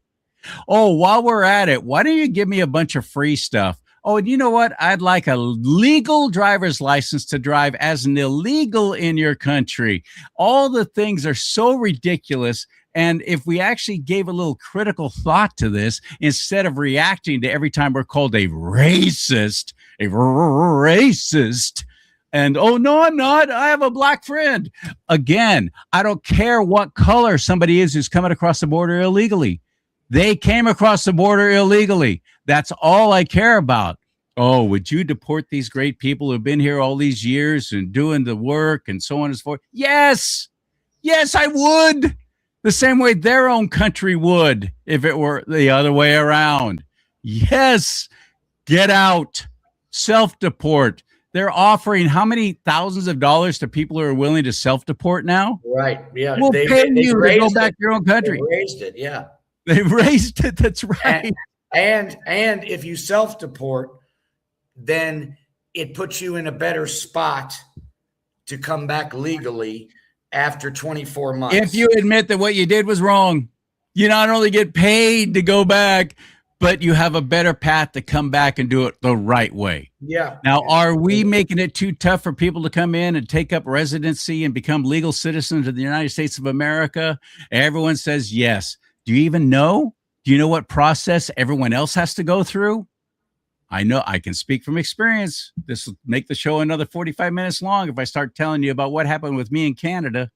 Oh, while we're at it, why don't you give me a bunch of free stuff? Oh, and you know what? I'd like a legal driver's license to drive as an illegal in your country. All the things are so ridiculous. And if we actually gave a little critical thought to this, instead of reacting to every time we're called a racist, and oh, no, I'm not. I have a black friend. Again, I don't care what color somebody is who's coming across the border illegally. They came across the border illegally. That's all I care about. Oh, would you deport these great people who've been here all these years and doing the work and so on and so forth? Yes. Yes, I would. The same way their own country would if it were the other way around. Yes, get out, self-deport. They're offering how many thousands of dollars to people who are willing to self-deport now? Right. Yeah. We'll pay They've you to go raised back it. to your own They've country. raised it. Yeah. They've raised it. That's right. And if you self-deport, then it puts you in a better spot to come back legally after 24 months. If you admit that what you did was wrong, you not only get paid to go back, but you have a better path to come back and do it the right way. Yeah. Now, are we making it too tough for people to come in and take up residency and become legal citizens of the United States of America? Everyone says yes. Do you even know? Do you know what process everyone else has to go through? I know I can speak from experience. This will make the show another 45 minutes long if I start telling you about what happened with me in Canada.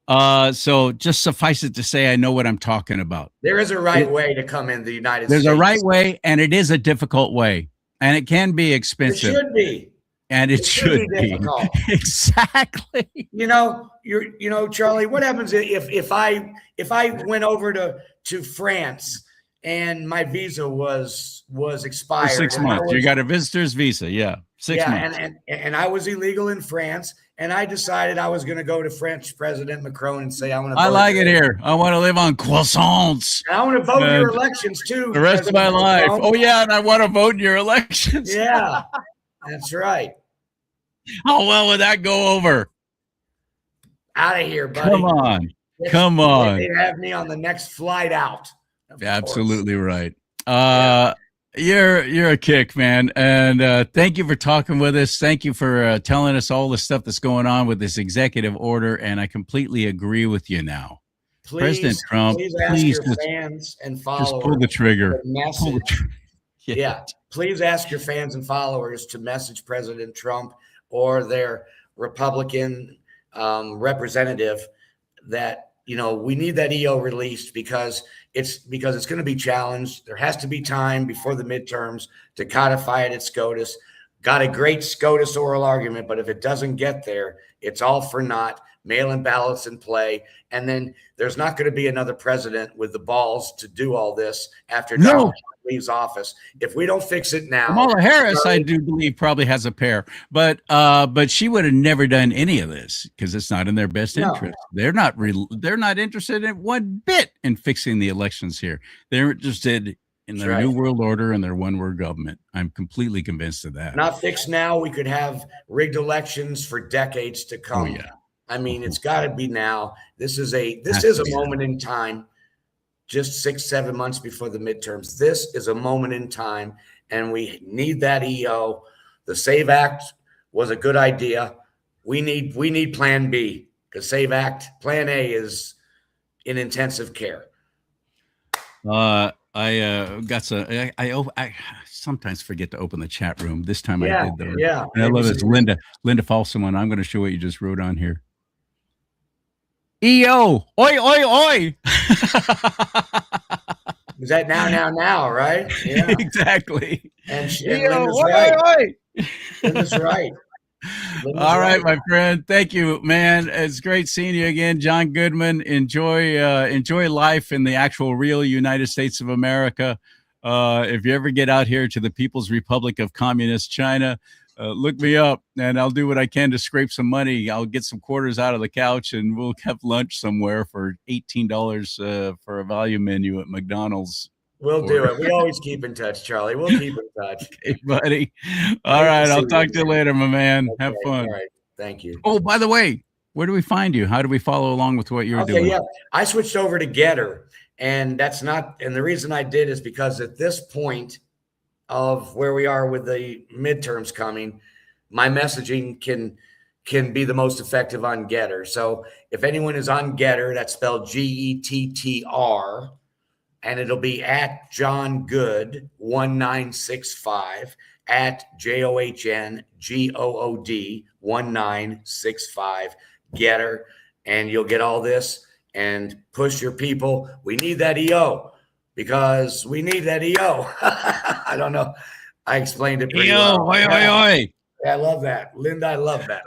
So just suffice it to say, I know what I'm talking about. There is a right way to come in the United States. There's a right way, and it is a difficult way, and it can be expensive. It should be. And it should be difficult. Exactly. CharLee, what happens if I went over to France and my visa was expired? For 6 months. You got a visitor's visa. Yeah. 6 months. And I was illegal in France, and I decided I was going to go to French President Macron and say, I like it here. I want to live on croissants. And I want to vote in your elections too. The rest of my life. Oh, yeah. And I want to vote in your elections. Yeah, that's right. How well would that go over? Out of here, buddy. Come on. They have me on the next flight out. Absolutely right. You're a kick, man. And thank you for talking with us. Thank you for telling us all the stuff that's going on with this executive order. And I completely agree with you now. President Trump, please ask your fans and followers. Just pull the trigger. Yeah. Please ask your fans and followers to message President Trump or their Republican representative that, we need that EO released because it's going to be challenged. There has to be time before the midterms to codify it at SCOTUS. Got a great SCOTUS oral argument, but if it doesn't get there, it's all for naught. Mail-in ballots in play. And then there's not going to be another president with the balls to do all this after Donald Trump leaves office. If we don't fix it now. Kamala Harris, I do believe, probably has a pair. But she would have never done any of this because it's not in their best interest. They're not interested in one bit in fixing the elections here. They're interested in their new world order and their one-world government. I'm completely convinced of that. Not fixed now. We could have rigged elections for decades to come. Oh, yeah. I mean, it's got to be now. This is a moment in time, just 6-7 months before the midterms. This is a moment in time, and we need that EO. The SAVE Act was a good idea. We need Plan B because SAVE Act, Plan A is in intensive care. I sometimes forget to open the chat room. This time I did though. Yeah. And I love this. Linda Falseman. I'm going to show what you just wrote on here. EO, oi, oi, oi. Is that now, right? Yeah, exactly. And Linda's right. Linda's right. All right, my friend. Thank you, man. It's great seeing you again, John Goodman. Enjoy life in the actual real United States of America. If you ever get out here to the People's Republic of Communist China, look me up and I'll do what I can to scrape some money. I'll get some quarters out of the couch and we'll have lunch somewhere for $18 for a value menu at McDonald's. We'll do it. We always keep in touch, CharLee. We'll keep in touch. Okay, buddy. All right. I'll talk to you later, my man. Okay, have fun. All right. Thank you. Oh, by the way, where do we find you? How do we follow along with what you're doing? Yeah. I switched over to Getter, and the reason I did is because at this point of where we are with the midterms coming, my messaging can be the most effective on Getter. So if anyone is on Getter, that's spelled GETTR, and it'll be at John Good 1965 at JOHNGOOD 1965 Getter, and you'll get all this and push your people. We need that EO because we need that EO. I don't know. I explained it pretty well. Oi, oi, oi. I love that. Linda, I love that.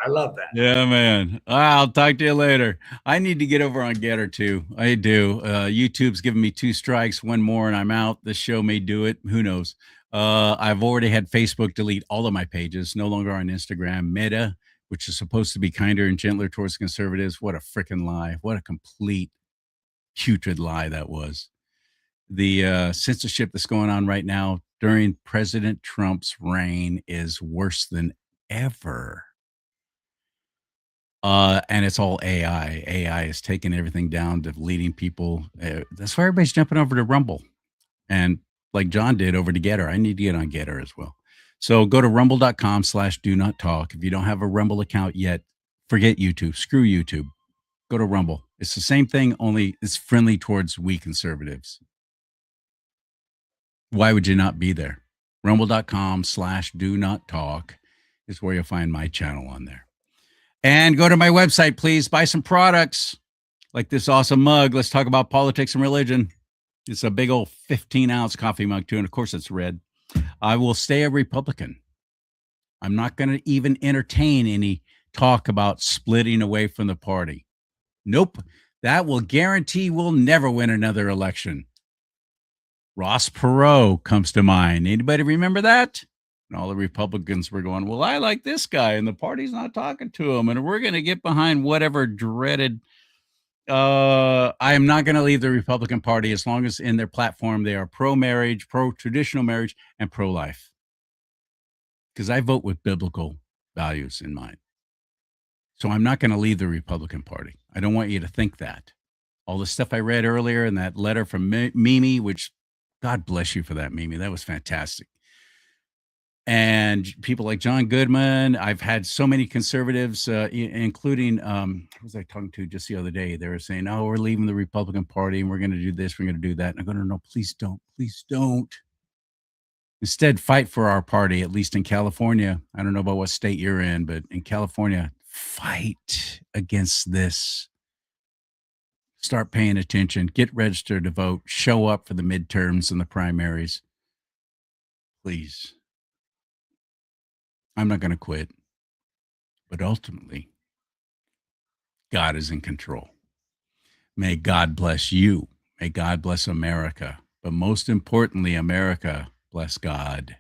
Yeah, man. I'll talk to you later. I need to get over on Getter too. I do. YouTube's giving me 2 strikes, 1 more, and I'm out. This show may do it. Who knows? I've already had Facebook delete all of my pages, no longer on Instagram. Meta, which is supposed to be kinder and gentler towards conservatives. What a freaking lie. What a complete putrid lie that was. The censorship that's going on right now during President Trump's reign is worse than ever. And it's all AI. AI is taking everything down, deleting people. That's why everybody's jumping over to Rumble. And like John did over to Getter, I need to get on Getter as well. So go to rumble.com/do not talk. If you don't have a Rumble account yet, forget YouTube. Screw YouTube. Go to Rumble. It's the same thing, only it's friendly towards we conservatives. Why would you not be there? Rumble.com/do not talk is where you'll find my channel on there. And go to my website, please. Buy some products like this awesome mug. Let's talk about politics and religion. It's a big old 15-ounce coffee mug, too. And of course, it's red. I will stay a Republican. I'm not going to even entertain any talk about splitting away from the party. Nope. That will guarantee we'll never win another election. Ross Perot comes to mind. Anybody remember that? And all the Republicans were going, well, I like this guy, and the party's not talking to him, and we're going to get behind whatever dreaded. I am not going to leave the Republican Party as long as in their platform they are pro-marriage, pro-traditional marriage, and pro-life. Because I vote with biblical values in mind. So I'm not going to leave the Republican Party. I don't want you to think that. All the stuff I read earlier in that letter from Mimi, which God bless you for that, Mimi. That was fantastic. And people like John Goodman. I've had so many conservatives, including, who was I talking to just the other day? They were saying, oh, we're leaving the Republican Party and we're going to do this, we're going to do that. And I'm going, no, please don't. Please don't. Instead, fight for our party, at least in California. I don't know about what state you're in, but in California, fight against this. Start paying attention, get registered to vote, show up for the midterms and the primaries. Please. I'm not going to quit. But ultimately, God is in control. May God bless you. May God bless America. But most importantly, America bless God.